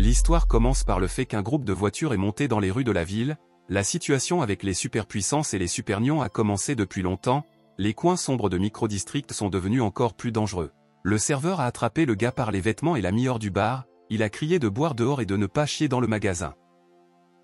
L'histoire commence par le fait qu'un groupe de voitures est monté dans les rues de la ville. La situation avec les superpuissances et les supernions a commencé depuis longtemps. Les coins sombres de micro-districts sont devenus encore plus dangereux. Le serveur a attrapé le gars par les vêtements et l'a mis hors du bar. Il a crié de boire dehors et de ne pas chier dans le magasin.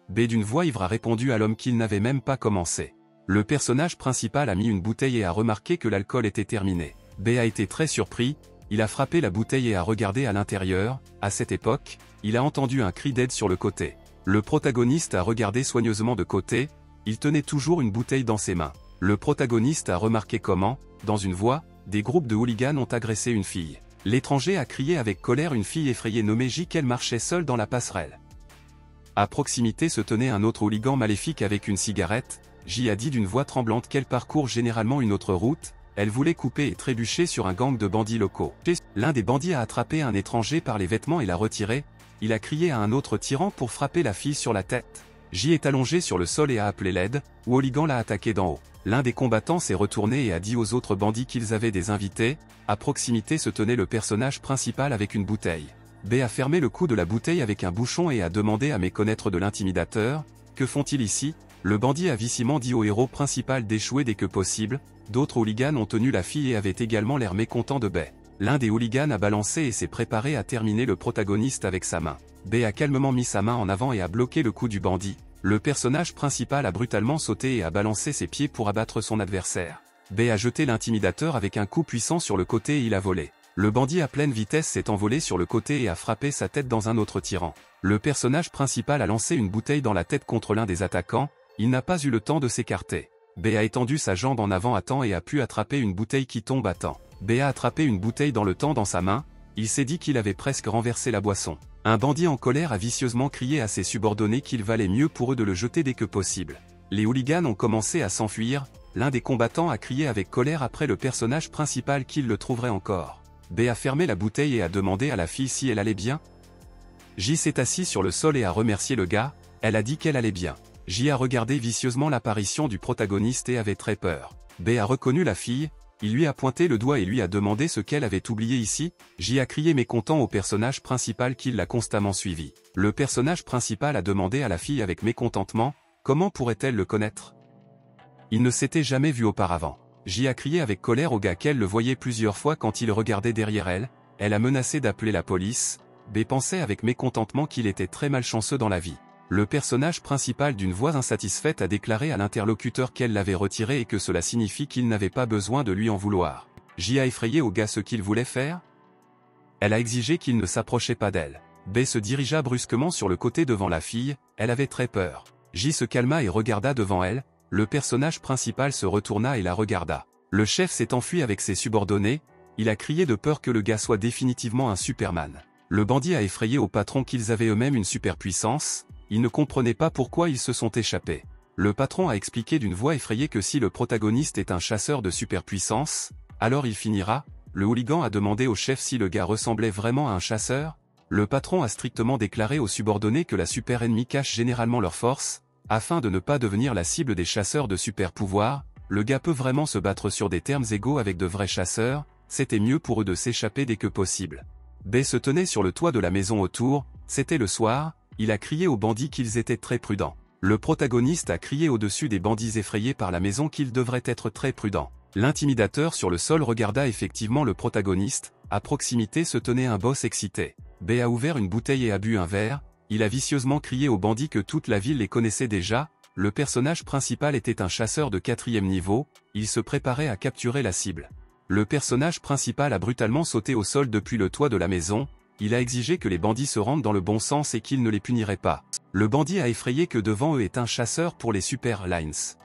B d'une voix ivre a répondu à l'homme qu'il n'avait même pas commencé. Le personnage principal a mis une bouteille et a remarqué que l'alcool était terminé. B a été très surpris, il a frappé la bouteille et a regardé à l'intérieur. À cette époque, il a entendu un cri d'aide sur le côté. Le protagoniste a regardé soigneusement de côté, il tenait toujours une bouteille dans ses mains. Le protagoniste a remarqué comment, dans une voie, des groupes de hooligans ont agressé une fille. L'étranger a crié avec colère une fille effrayée nommée J qu'elle marchait seule dans la passerelle. À proximité se tenait un autre hooligan maléfique avec une cigarette. J a dit d'une voix tremblante qu'elle parcourt généralement une autre route, elle voulait couper et trébucher sur un gang de bandits locaux. L'un des bandits a attrapé un étranger par les vêtements et l'a retiré, il a crié à un autre tyran pour frapper la fille sur la tête. J est allongé sur le sol et a appelé l'aide, ou hooligan l'a attaqué d'en haut. L'un des combattants s'est retourné et a dit aux autres bandits qu'ils avaient des invités. À proximité se tenait le personnage principal avec une bouteille. B a fermé le cou de la bouteille avec un bouchon et a demandé à méconnaître de l'intimidateur. Que font-ils ici? Le bandit a viciment dit au héros principal d'échouer dès que possible. D'autres hooligans ont tenu la fille et avaient également l'air mécontents de B. L'un des hooligans a balancé et s'est préparé à terminer le protagoniste avec sa main. B a calmement mis sa main en avant et a bloqué le coup du bandit. Le personnage principal a brutalement sauté et a balancé ses pieds pour abattre son adversaire. B a jeté l'intimidateur avec un coup puissant sur le côté et il a volé. Le bandit à pleine vitesse s'est envolé sur le côté et a frappé sa tête dans un autre tyran. Le personnage principal a lancé une bouteille dans la tête contre l'un des attaquants, il n'a pas eu le temps de s'écarter. B a étendu sa jambe en avant à temps et a pu attraper une bouteille qui tombe à temps. B a attrapé une bouteille dans le temps dans sa main, il s'est dit qu'il avait presque renversé la boisson. Un bandit en colère a vicieusement crié à ses subordonnés qu'il valait mieux pour eux de le jeter dès que possible. Les hooligans ont commencé à s'enfuir, l'un des combattants a crié avec colère après le personnage principal qu'il le trouverait encore. B a fermé la bouteille et a demandé à la fille si elle allait bien. J s'est assis sur le sol et a remercié le gars, elle a dit qu'elle allait bien. J a regardé vicieusement l'apparition du protagoniste et avait très peur. B a reconnu la fille, il lui a pointé le doigt et lui a demandé ce qu'elle avait oublié ici. J a crié mécontent au personnage principal qui l'a constamment suivi. Le personnage principal a demandé à la fille avec mécontentement, comment pourrait-elle le connaître? Il ne s'était jamais vu auparavant. J a crié avec colère au gars qu'elle le voyait plusieurs fois quand il regardait derrière elle a menacé d'appeler la police. B pensait avec mécontentement qu'il était très malchanceux dans la vie. Le personnage principal d'une voix insatisfaite a déclaré à l'interlocuteur qu'elle l'avait retiré et que cela signifie qu'il n'avait pas besoin de lui en vouloir. J a effrayé au gars ce qu'il voulait faire. Elle a exigé qu'il ne s'approchait pas d'elle. B se dirigea brusquement sur le côté devant la fille, elle avait très peur. J se calma et regarda devant elle, le personnage principal se retourna et la regarda. Le chef s'est enfui avec ses subordonnés, il a crié de peur que le gars soit définitivement un Superman. Le bandit a effrayé au patron qu'ils avaient eux-mêmes une superpuissance. Ils ne comprenaient pas pourquoi ils se sont échappés. Le patron a expliqué d'une voix effrayée que si le protagoniste est un chasseur de superpuissance, alors il finira. Le hooligan a demandé au chef si le gars ressemblait vraiment à un chasseur. Le patron a strictement déclaré aux subordonnés que la super ennemie cache généralement leur force, afin de ne pas devenir la cible des chasseurs de super pouvoirs. Le gars peut vraiment se battre sur des termes égaux avec de vrais chasseurs, c'était mieux pour eux de s'échapper dès que possible. B se tenait sur le toit de la maison autour, c'était le soir. Il a crié aux bandits qu'ils étaient très prudents. Le protagoniste a crié au-dessus des bandits effrayés par la maison qu'ils devraient être très prudents. L'intimidateur sur le sol regarda effectivement le protagoniste, à proximité se tenait un boss excité. B a ouvert une bouteille et a bu un verre, il a vicieusement crié aux bandits que toute la ville les connaissait déjà, le personnage principal était un chasseur de 4e niveau, il se préparait à capturer la cible. Le personnage principal a brutalement sauté au sol depuis le toit de la maison, il a exigé que les bandits se rendent dans le bon sens et qu'il ne les punirait pas. Le bandit a effrayé que devant eux est un chasseur pour les Super Lines.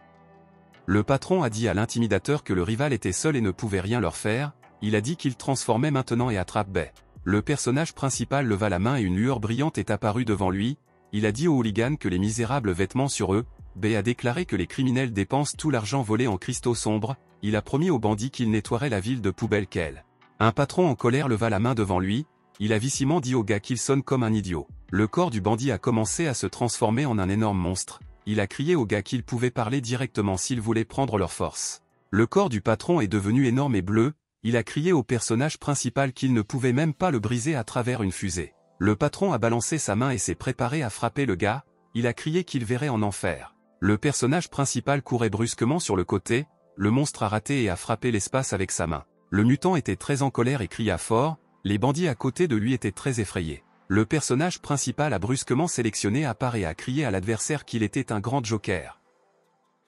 Le patron a dit à l'intimidateur que le rival était seul et ne pouvait rien leur faire, il a dit qu'il transformait maintenant et attrape B. Le personnage principal leva la main et une lueur brillante est apparue devant lui, il a dit aux hooligans que les misérables vêtements sur eux. B a déclaré que les criminels dépensent tout l'argent volé en cristaux sombres, il a promis aux bandits qu'il nettoierait la ville de poubelle qu'elle. Un patron en colère leva la main devant lui, il a viciment dit au gars qu'il sonne comme un idiot. Le corps du bandit a commencé à se transformer en un énorme monstre, il a crié au gars qu'il pouvait parler directement s'il voulait prendre leur force. Le corps du patron est devenu énorme et bleu, il a crié au personnage principal qu'il ne pouvait même pas le briser à travers une fusée. Le patron a balancé sa main et s'est préparé à frapper le gars, il a crié qu'il verrait en enfer. Le personnage principal courait brusquement sur le côté, le monstre a raté et a frappé l'espace avec sa main. Le mutant était très en colère et cria fort, les bandits à côté de lui étaient très effrayés. Le personnage principal a brusquement sélectionné à part et a crié à l'adversaire qu'il était un grand joker.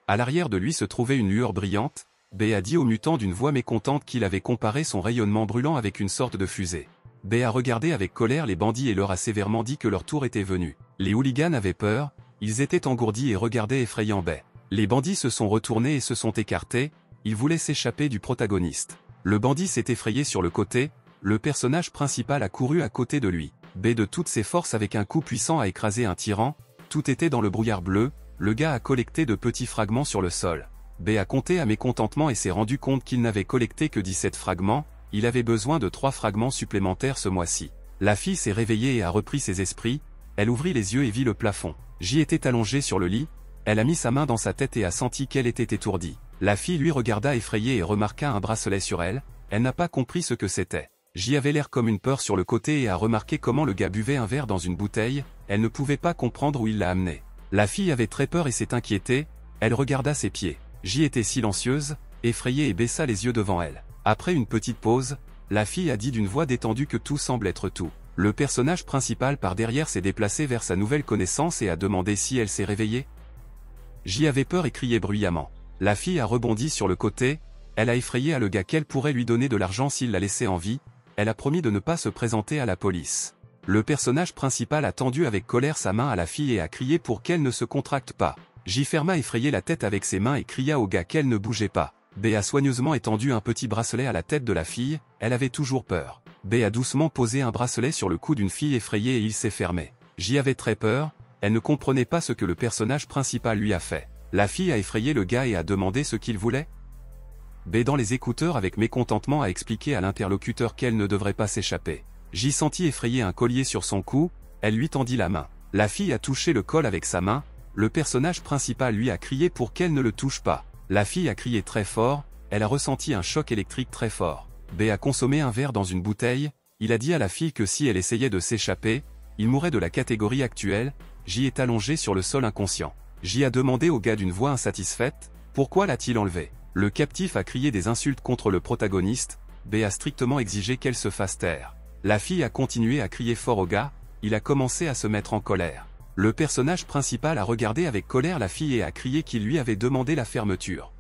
À l'arrière de lui se trouvait une lueur brillante, B a dit au mutant d'une voix mécontente qu'il avait comparé son rayonnement brûlant avec une sorte de fusée. B a regardé avec colère les bandits et leur a sévèrement dit que leur tour était venu. Les hooligans avaient peur, ils étaient engourdis et regardaient effrayant B. Les bandits se sont retournés et se sont écartés, ils voulaient s'échapper du protagoniste. Le bandit s'est effrayé sur le côté, le personnage principal a couru à côté de lui. B de toutes ses forces avec un coup puissant a écrasé un tyran, tout était dans le brouillard bleu, le gars a collecté de petits fragments sur le sol. B a compté à mécontentement et s'est rendu compte qu'il n'avait collecté que 17 fragments, il avait besoin de 3 fragments supplémentaires ce mois-ci. La fille s'est réveillée et a repris ses esprits, elle ouvrit les yeux et vit le plafond. J était allongée sur le lit, elle a mis sa main dans sa tête et a senti qu'elle était étourdie. La fille lui regarda effrayée et remarqua un bracelet sur elle, elle n'a pas compris ce que c'était. J avait l'air comme une peur sur le côté et a remarqué comment le gars buvait un verre dans une bouteille, elle ne pouvait pas comprendre où il l'a amené. La fille avait très peur et s'est inquiétée, elle regarda ses pieds. J était silencieuse, effrayée et baissa les yeux devant elle. Après une petite pause, la fille a dit d'une voix détendue que tout semble être tout. Le personnage principal par derrière s'est déplacé vers sa nouvelle connaissance et a demandé si elle s'est réveillée. J avait peur et criait bruyamment. La fille a rebondi sur le côté, elle a effrayé à le gars qu'elle pourrait lui donner de l'argent s'il la laissait en vie, elle a promis de ne pas se présenter à la police. Le personnage principal a tendu avec colère sa main à la fille et a crié pour qu'elle ne se contracte pas. J ferma effrayé la tête avec ses mains et cria au gars qu'elle ne bougeait pas. B a soigneusement étendu un petit bracelet à la tête de la fille, elle avait toujours peur. B a doucement posé un bracelet sur le cou d'une fille effrayée et il s'est fermé. J avait très peur, elle ne comprenait pas ce que le personnage principal lui a fait. La fille a effrayé le gars et a demandé ce qu'il voulait. B dans les écouteurs avec mécontentement a expliqué à l'interlocuteur qu'elle ne devrait pas s'échapper. J sentit effrayé un collier sur son cou, elle lui tendit la main. La fille a touché le col avec sa main, le personnage principal lui a crié pour qu'elle ne le touche pas. La fille a crié très fort, elle a ressenti un choc électrique très fort. B a consommé un verre dans une bouteille, il a dit à la fille que si elle essayait de s'échapper, il mourrait de la catégorie actuelle. J est allongé sur le sol inconscient. J a demandé au gars d'une voix insatisfaite, pourquoi l'a-t-il enlevé? Le captif a crié des insultes contre le protagoniste, B a strictement exigé qu'elle se fasse taire. La fille a continué à crier fort au gars, il a commencé à se mettre en colère. Le personnage principal a regardé avec colère la fille et a crié qu'il lui avait demandé la fermeture.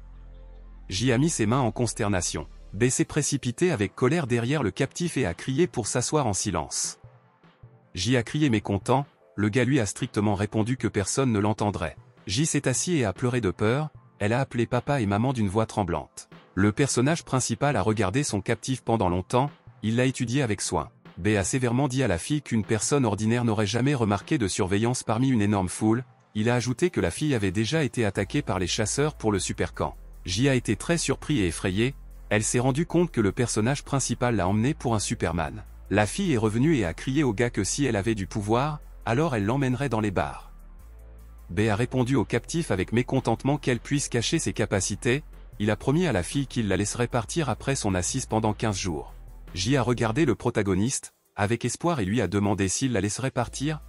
J a mis ses mains en consternation. B s'est précipité avec colère derrière le captif et a crié pour s'asseoir en silence. J a crié mécontent, le gars lui a strictement répondu que personne ne l'entendrait. J s'est assis et a pleuré de peur, elle a appelé papa et maman d'une voix tremblante. Le personnage principal a regardé son captif pendant longtemps, il l'a étudié avec soin. B a sévèrement dit à la fille qu'une personne ordinaire n'aurait jamais remarqué de surveillance parmi une énorme foule, il a ajouté que la fille avait déjà été attaquée par les chasseurs pour le super-camp. J a été très surpris et effrayé, elle s'est rendue compte que le personnage principal l'a emmené pour un Superman. La fille est revenue et a crié au gars que si elle avait du pouvoir, alors elle l'emmènerait dans les bars. B a répondu au captif avec mécontentement qu'elle puisse cacher ses capacités, il a promis à la fille qu'il la laisserait partir après son assise pendant 15 jours. J a regardé le protagoniste, avec espoir et lui a demandé s'il la laisserait partir.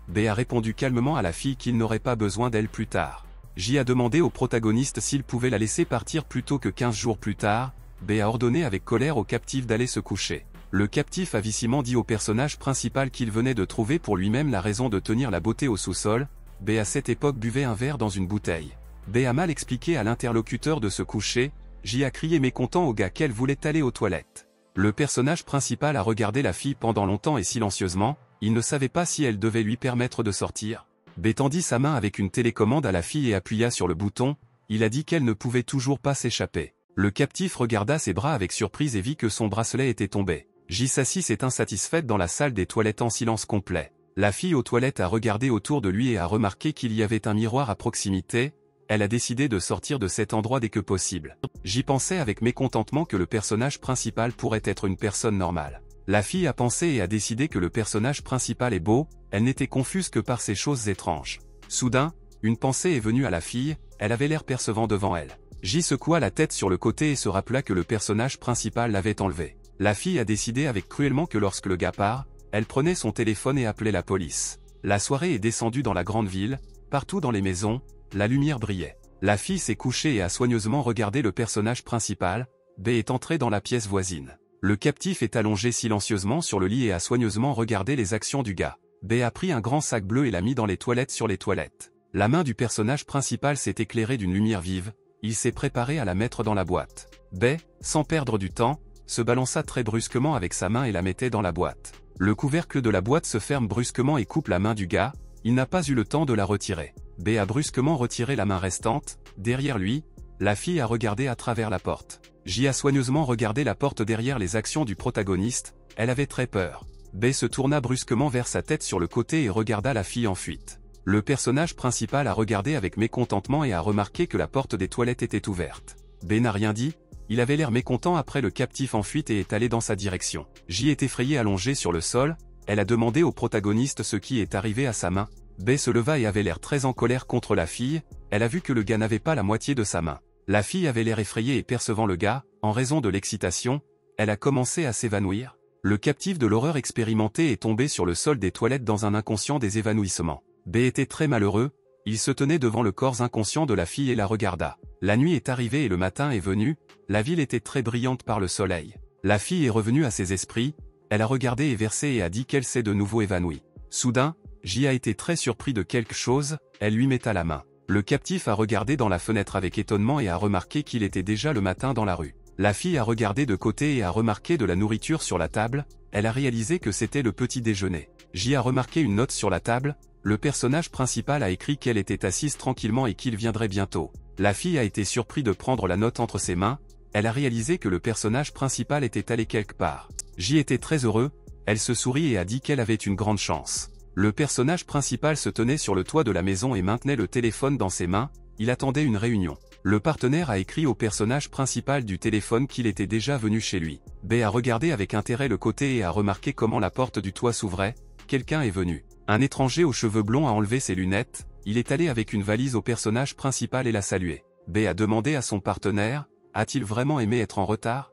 B a répondu calmement à la fille qu'il n'aurait pas besoin d'elle plus tard. J a demandé au protagoniste s'il pouvait la laisser partir plutôt que 15 jours plus tard, B a ordonné avec colère au captif d'aller se coucher. Le captif a vicieusement dit au personnage principal qu'il venait de trouver pour lui-même la raison de tenir la beauté au sous-sol, B à cette époque buvait un verre dans une bouteille. B a mal expliqué à l'interlocuteur de se coucher, J a crié mécontent au gars qu'elle voulait aller aux toilettes. Le personnage principal a regardé la fille pendant longtemps et silencieusement, il ne savait pas si elle devait lui permettre de sortir. B tendit sa main avec une télécommande à la fille et appuya sur le bouton, il a dit qu'elle ne pouvait toujours pas s'échapper. Le captif regarda ses bras avec surprise et vit que son bracelet était tombé. J s'assit s'est insatisfaite dans la salle des toilettes en silence complet. La fille aux toilettes a regardé autour de lui et a remarqué qu'il y avait un miroir à proximité, elle a décidé de sortir de cet endroit dès que possible. J'y pensais avec mécontentement que le personnage principal pourrait être une personne normale. La fille a pensé et a décidé que le personnage principal est beau, elle n'était confuse que par ces choses étranges. Soudain, une pensée est venue à la fille, elle avait l'air percevant devant elle. J secoua la tête sur le côté et se rappela que le personnage principal l'avait enlevé. La fille a décidé avec cruellement que lorsque le gars part, Elle prenait son téléphone et appelait la police. La soirée est descendue dans la grande ville, partout dans les maisons, la lumière brillait. La fille s'est couchée et a soigneusement regardé le personnage principal. B est entré dans la pièce voisine. Le captif est allongé silencieusement sur le lit et a soigneusement regardé les actions du gars. B a pris un grand sac bleu et l'a mis dans les toilettes sur les toilettes. La main du personnage principal s'est éclairée d'une lumière vive, il s'est préparé à la mettre dans la boîte. B, sans perdre du temps, se balança très brusquement avec sa main et la mettait dans la boîte. Le couvercle de la boîte se ferme brusquement et coupe la main du gars, il n'a pas eu le temps de la retirer. B a brusquement retiré la main restante, derrière lui, la fille a regardé à travers la porte. J a soigneusement regardé la porte derrière les actions du protagoniste, elle avait très peur. B se tourna brusquement vers sa tête sur le côté et regarda la fille en fuite. Le personnage principal a regardé avec mécontentement et a remarqué que la porte des toilettes était ouverte. B n'a rien dit, il avait l'air mécontent après le captif en fuite et est allé dans sa direction. J est effrayée allongée sur le sol, elle a demandé au protagoniste ce qui est arrivé à sa main. B se leva et avait l'air très en colère contre la fille, elle a vu que le gars n'avait pas la moitié de sa main. La fille avait l'air effrayée et percevant le gars, en raison de l'excitation, elle a commencé à s'évanouir. Le captif de l'horreur expérimenté est tombé sur le sol des toilettes dans un inconscient des évanouissements. B était très malheureux, il se tenait devant le corps inconscient de la fille et la regarda. La nuit est arrivée et le matin est venu, la ville était très brillante par le soleil. La fille est revenue à ses esprits, elle a regardé et versé et a dit qu'elle s'est de nouveau évanouie. Soudain, J a été très surpris de quelque chose, elle lui metta la main. Le captif a regardé dans la fenêtre avec étonnement et a remarqué qu'il était déjà le matin dans la rue. La fille a regardé de côté et a remarqué de la nourriture sur la table, elle a réalisé que c'était le petit déjeuner. J a remarqué une note sur la table, le personnage principal a écrit qu'elle était assise tranquillement et qu'il viendrait bientôt. La fille a été surprise de prendre la note entre ses mains, elle a réalisé que le personnage principal était allé quelque part. J était très heureux, elle se sourit et a dit qu'elle avait une grande chance. Le personnage principal se tenait sur le toit de la maison et maintenait le téléphone dans ses mains, il attendait une réunion. Le partenaire a écrit au personnage principal du téléphone qu'il était déjà venu chez lui. B a regardé avec intérêt le côté et a remarqué comment la porte du toit s'ouvrait, quelqu'un est venu. Un étranger aux cheveux blonds a enlevé ses lunettes, il est allé avec une valise au personnage principal et l'a salué. B a demandé à son partenaire, a-t-il vraiment aimé être en retard?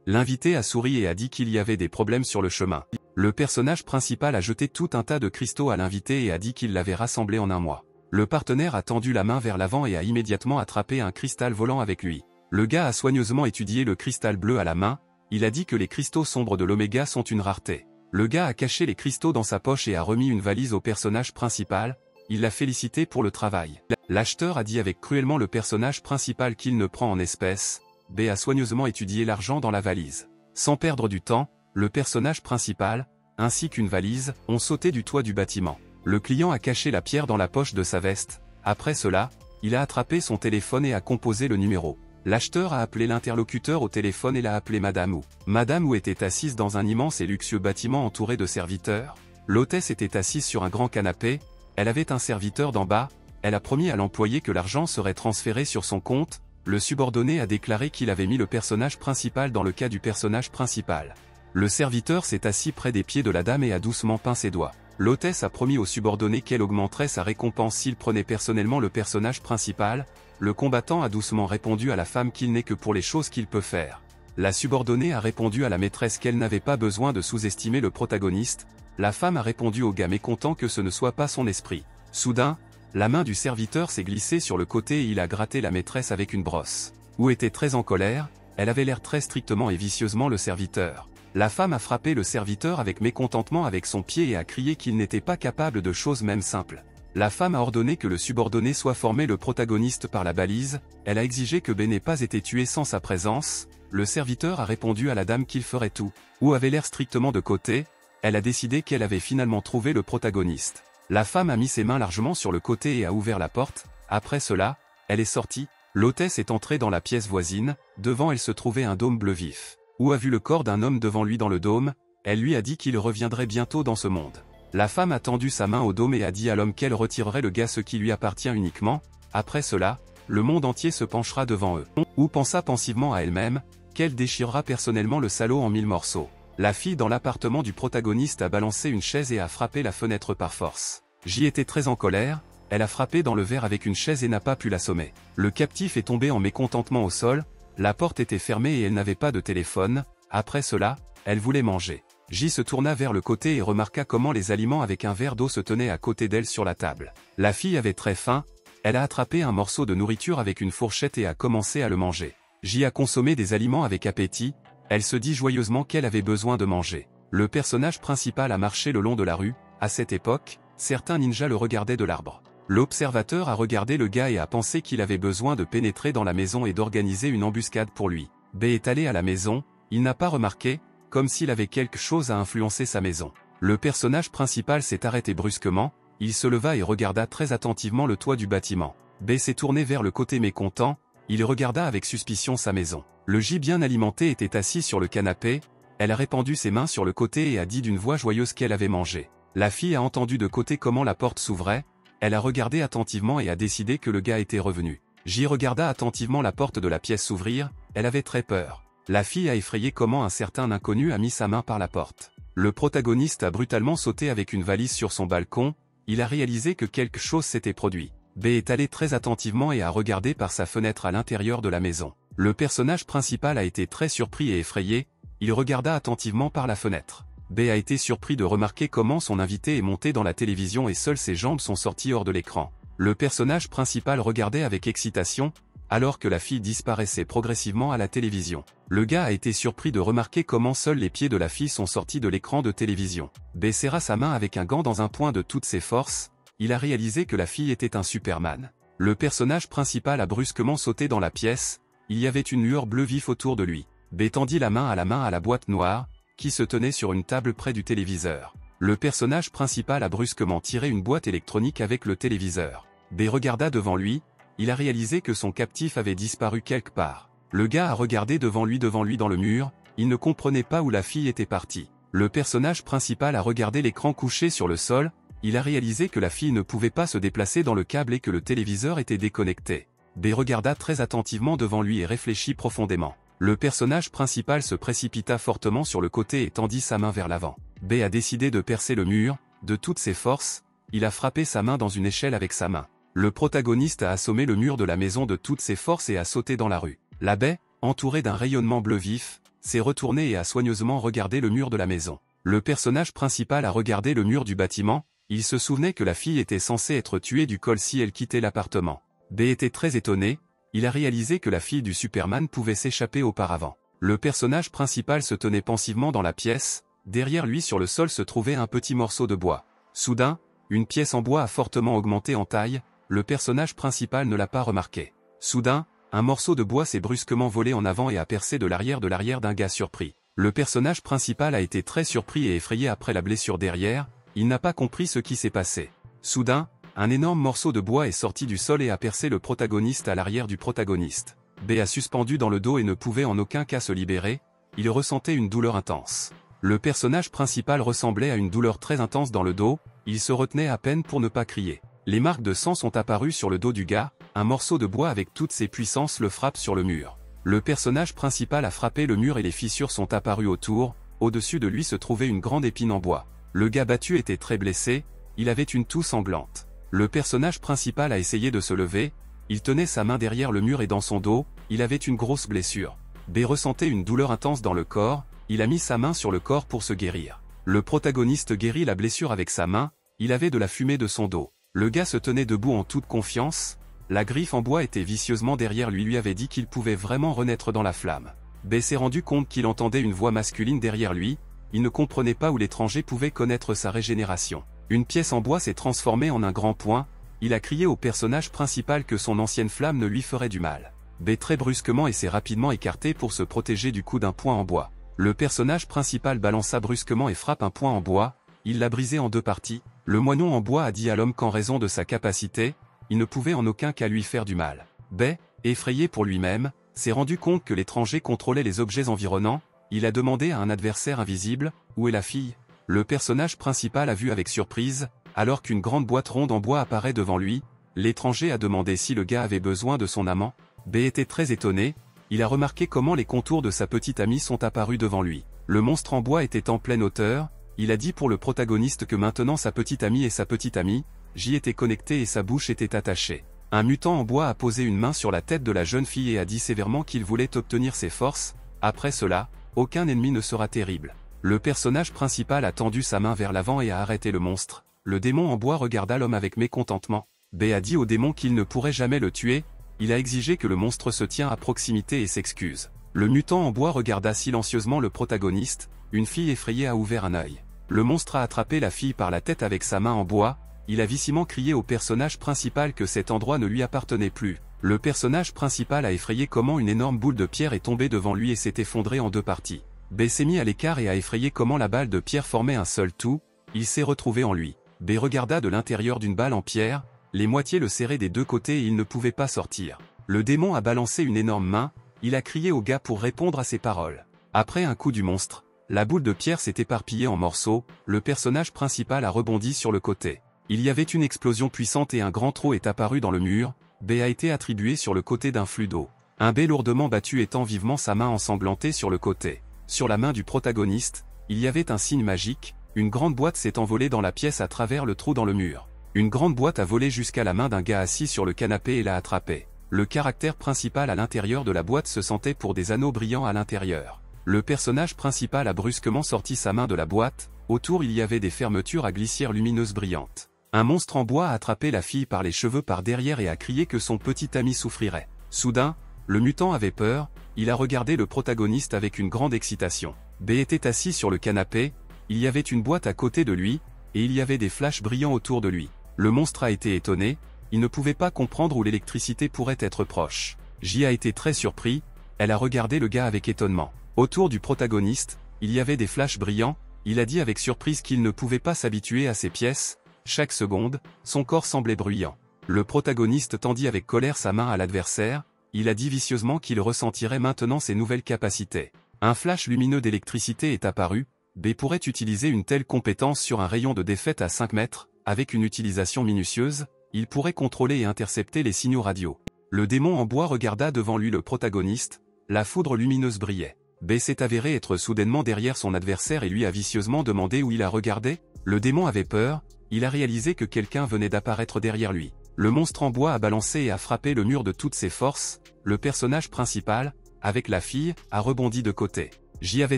L'invité a souri et a dit qu'il y avait des problèmes sur le chemin. Le personnage principal a jeté tout un tas de cristaux à l'invité et a dit qu'il l'avait rassemblé en un mois. Le partenaire a tendu la main vers l'avant et a immédiatement attrapé un cristal volant avec lui. Le gars a soigneusement étudié le cristal bleu à la main, il a dit que les cristaux sombres de l'oméga sont une rareté. Le gars a caché les cristaux dans sa poche et a remis une valise au personnage principal, il l'a félicité pour le travail. L'acheteur a dit avec cruellement le personnage principal qu'il ne prend en espèces. B a soigneusement étudié l'argent dans la valise. Sans perdre du temps, le personnage principal, ainsi qu'une valise, ont sauté du toit du bâtiment. Le client a caché la pierre dans la poche de sa veste, après cela, il a attrapé son téléphone et a composé le numéro. L'acheteur a appelé l'interlocuteur au téléphone et l'a appelé Madame Wu. Madame Wu était assise dans un immense et luxueux bâtiment entouré de serviteurs. L'hôtesse était assise sur un grand canapé, elle avait un serviteur d'en bas, elle a promis à l'employé que l'argent serait transféré sur son compte, le subordonné a déclaré qu'il avait mis le personnage principal dans le cas du personnage principal. Le serviteur s'est assis près des pieds de la dame et a doucement peint ses doigts. L'hôtesse a promis au subordonné qu'elle augmenterait sa récompense s'il prenait personnellement le personnage principal. Le combattant a doucement répondu à la femme qu'il n'est que pour les choses qu'il peut faire. La subordonnée a répondu à la maîtresse qu'elle n'avait pas besoin de sous-estimer le protagoniste. La femme a répondu au gars mécontent que ce ne soit pas son esprit. Soudain, la main du serviteur s'est glissée sur le côté et il a gratté la maîtresse avec une brosse. Wu était très en colère, elle avait l'air très strictement et vicieusement le serviteur. La femme a frappé le serviteur avec mécontentement avec son pied et a crié qu'il n'était pas capable de choses même simples. La femme a ordonné que le subordonné soit formé le protagoniste par la balise, elle a exigé que B n'ait pas été tué sans sa présence, le serviteur a répondu à la dame qu'il ferait tout. Wu avait l'air strictement de côté, elle a décidé qu'elle avait finalement trouvé le protagoniste. La femme a mis ses mains largement sur le côté et a ouvert la porte, après cela, elle est sortie, l'hôtesse est entrée dans la pièce voisine, devant elle se trouvait un dôme bleu vif. Wu a vu le corps d'un homme devant lui dans le dôme, elle lui a dit qu'il reviendrait bientôt dans ce monde. La femme a tendu sa main au dôme et a dit à l'homme qu'elle retirerait le gars ce qui lui appartient uniquement, après cela, le monde entier se penchera devant eux. Wu pensa pensivement à elle-même, qu'elle déchirera personnellement le salaud en 1000 morceaux. La fille dans l'appartement du protagoniste a balancé une chaise et a frappé la fenêtre par force. J était très en colère, elle a frappé dans le verre avec une chaise et n'a pas pu l'assommer. Le captif est tombé en mécontentement au sol, la porte était fermée et elle n'avait pas de téléphone, après cela, elle voulait manger. J se tourna vers le côté et remarqua comment les aliments avec un verre d'eau se tenaient à côté d'elle sur la table. La fille avait très faim, elle a attrapé un morceau de nourriture avec une fourchette et a commencé à le manger. J a consommé des aliments avec appétit, elle se dit joyeusement qu'elle avait besoin de manger. Le personnage principal a marché le long de la rue, à cette époque, certains ninjas le regardaient de l'arbre. L'observateur a regardé le gars et a pensé qu'il avait besoin de pénétrer dans la maison et d'organiser une embuscade pour lui. B est allé à la maison, il n'a pas remarqué, comme s'il avait quelque chose à influencer sa maison. Le personnage principal s'est arrêté brusquement, il se leva et regarda très attentivement le toit du bâtiment. B s'est tourné vers le côté mécontent, il regarda avec suspicion sa maison. Le J bien alimenté était assis sur le canapé, elle a répandu ses mains sur le côté et a dit d'une voix joyeuse qu'elle avait mangé. La fille a entendu de côté comment la porte s'ouvrait, elle a regardé attentivement et a décidé que le gars était revenu. J regarda attentivement la porte de la pièce s'ouvrir, elle avait très peur. La fille a effrayé comment un certain inconnu a mis sa main par la porte. Le protagoniste a brutalement sauté avec une valise sur son balcon, il a réalisé que quelque chose s'était produit. B est allé très attentivement et a regardé par sa fenêtre à l'intérieur de la maison. Le personnage principal a été très surpris et effrayé, il regarda attentivement par la fenêtre. B a été surpris de remarquer comment son invité est monté dans la télévision et seules ses jambes sont sorties hors de l'écran. Le personnage principal regardait avec excitation, alors que la fille disparaissait progressivement à la télévision. Le gars a été surpris de remarquer comment seuls les pieds de la fille sont sortis de l'écran de télévision. B serra sa main avec un gant dans un poing de toutes ses forces, il a réalisé que la fille était un Superman. Le personnage principal a brusquement sauté dans la pièce, il y avait une lueur bleu vif autour de lui. B tendit la main à la boîte noire, qui se tenait sur une table près du téléviseur. Le personnage principal a brusquement tiré une boîte électronique avec le téléviseur. B regarda devant lui, il a réalisé que son captif avait disparu quelque part. Le gars a regardé devant lui dans le mur, il ne comprenait pas où la fille était partie. Le personnage principal a regardé l'écran couché sur le sol, il a réalisé que la fille ne pouvait pas se déplacer dans le câble et que le téléviseur était déconnecté. B regarda très attentivement devant lui et réfléchit profondément. Le personnage principal se précipita fortement sur le côté et tendit sa main vers l'avant. B a décidé de percer le mur, de toutes ses forces, il a frappé sa main dans une échelle avec sa main. Le protagoniste a assommé le mur de la maison de toutes ses forces et a sauté dans la rue. La baie, entourée d'un rayonnement bleu vif, s'est retournée et a soigneusement regardé le mur de la maison. Le personnage principal a regardé le mur du bâtiment, il se souvenait que la fille était censée être tuée du col si elle quittait l'appartement. B était très étonné, il a réalisé que la fille du Superman pouvait s'échapper auparavant. Le personnage principal se tenait pensivement dans la pièce, derrière lui sur le sol se trouvait un petit morceau de bois. Soudain, une pièce en bois a fortement augmenté en taille, le personnage principal ne l'a pas remarqué. Soudain, un morceau de bois s'est brusquement volé en avant et a percé de l'arrière d'un gars surpris. Le personnage principal a été très surpris et effrayé après la blessure derrière, il n'a pas compris ce qui s'est passé. Soudain, un énorme morceau de bois est sorti du sol et a percé le protagoniste à l'arrière du protagoniste. B a suspendu dans le dos et ne pouvait en aucun cas se libérer, il ressentait une douleur intense. Le personnage principal ressemblait à une douleur très intense dans le dos, il se retenait à peine pour ne pas crier. Les marques de sang sont apparues sur le dos du gars, un morceau de bois avec toutes ses puissances le frappe sur le mur. Le personnage principal a frappé le mur et les fissures sont apparues autour, au-dessus de lui se trouvait une grande épine en bois. Le gars battu était très blessé, il avait une toux sanglante. Le personnage principal a essayé de se lever, il tenait sa main derrière le mur et dans son dos, il avait une grosse blessure. B ressentait une douleur intense dans le corps, il a mis sa main sur le corps pour se guérir. Le protagoniste guérit la blessure avec sa main, il avait de la fumée de son dos. Le gars se tenait debout en toute confiance, la griffe en bois était vicieusement derrière lui avait dit qu'il pouvait vraiment renaître dans la flamme. B s'est rendu compte qu'il entendait une voix masculine derrière lui, il ne comprenait pas où l'étranger pouvait connaître sa régénération. Une pièce en bois s'est transformée en un grand poing, il a crié au personnage principal que son ancienne flamme ne lui ferait du mal. B très brusquement et s'est rapidement écarté pour se protéger du coup d'un poing en bois. Le personnage principal balança brusquement et frappe un poing en bois, il l'a brisé en deux parties. Le moineau en bois a dit à l'homme qu'en raison de sa capacité, il ne pouvait en aucun cas lui faire du mal. B, effrayé pour lui-même, s'est rendu compte que l'étranger contrôlait les objets environnants, il a demandé à un adversaire invisible, où est la fille? Le personnage principal a vu avec surprise, alors qu'une grande boîte ronde en bois apparaît devant lui, l'étranger a demandé si le gars avait besoin de son amant. B était très étonné, il a remarqué comment les contours de sa petite amie sont apparus devant lui. Le monstre en bois était en pleine hauteur, il a dit pour le protagoniste que maintenant sa petite amie et sa petite amie, J était connecté et sa bouche était attachée. Un mutant en bois a posé une main sur la tête de la jeune fille et a dit sévèrement qu'il voulait obtenir ses forces, après cela, aucun ennemi ne sera terrible. Le personnage principal a tendu sa main vers l'avant et a arrêté le monstre. Le démon en bois regarda l'homme avec mécontentement. B a dit au démon qu'il ne pourrait jamais le tuer. Il a exigé que le monstre se tient à proximité et s'excuse. Le mutant en bois regarda silencieusement le protagoniste. Une fille effrayée a ouvert un œil. Le monstre a attrapé la fille par la tête avec sa main en bois. Il a vicieusement crié au personnage principal que cet endroit ne lui appartenait plus. Le personnage principal a effrayé comment une énorme boule de pierre est tombée devant lui et s'est effondrée en deux parties. B s'est mis à l'écart et a effrayé comment la balle de pierre formait un seul tout. Il s'est retrouvé en lui. B regarda de l'intérieur d'une balle en pierre. Les moitiés le serraient des deux côtés et il ne pouvait pas sortir. Le démon a balancé une énorme main. Il a crié au gars pour répondre à ses paroles. Après un coup du monstre, la boule de pierre s'est éparpillée en morceaux. Le personnage principal a rebondi sur le côté. Il y avait une explosion puissante et un grand trou est apparu dans le mur. B a été attribué sur le côté d'un flux d'eau. Un B lourdement battu étend vivement sa main ensanglantée sur le côté. Sur la main du protagoniste, il y avait un signe magique. Une grande boîte s'est envolée dans la pièce à travers le trou dans le mur. Une grande boîte a volé jusqu'à la main d'un gars assis sur le canapé et l'a attrapé. Le caractère principal à l'intérieur de la boîte se sentait pour des anneaux brillants à l'intérieur. Le personnage principal a brusquement sorti sa main de la boîte. Autour il y avait des fermetures à glissières lumineuses brillantes. Un monstre en bois a attrapé la fille par les cheveux par derrière et a crié que son petit ami souffrirait. Soudain, le mutant avait peur, il a regardé le protagoniste avec une grande excitation. B était assis sur le canapé, il y avait une boîte à côté de lui, et il y avait des flashs brillants autour de lui. Le monstre a été étonné, il ne pouvait pas comprendre où l'électricité pourrait être proche. J a été très surpris, elle a regardé le gars avec étonnement. Autour du protagoniste, il y avait des flashs brillants, il a dit avec surprise qu'il ne pouvait pas s'habituer à ces pièces. Chaque seconde, son corps semblait bruyant. Le protagoniste tendit avec colère sa main à l'adversaire, il a dit vicieusement qu'il ressentirait maintenant ses nouvelles capacités. Un flash lumineux d'électricité est apparu, B pourrait utiliser une telle compétence sur un rayon de défaite à 5 mètres, avec une utilisation minutieuse, il pourrait contrôler et intercepter les signaux radio. Le démon en bois regarda devant lui le protagoniste, la foudre lumineuse brillait. B s'est avéré être soudainement derrière son adversaire et lui a vicieusement demandé où il a regardé. Le démon avait peur. Il a réalisé que quelqu'un venait d'apparaître derrière lui. Le monstre en bois a balancé et a frappé le mur de toutes ses forces. Le personnage principal, avec la fille, a rebondi de côté. J'y avais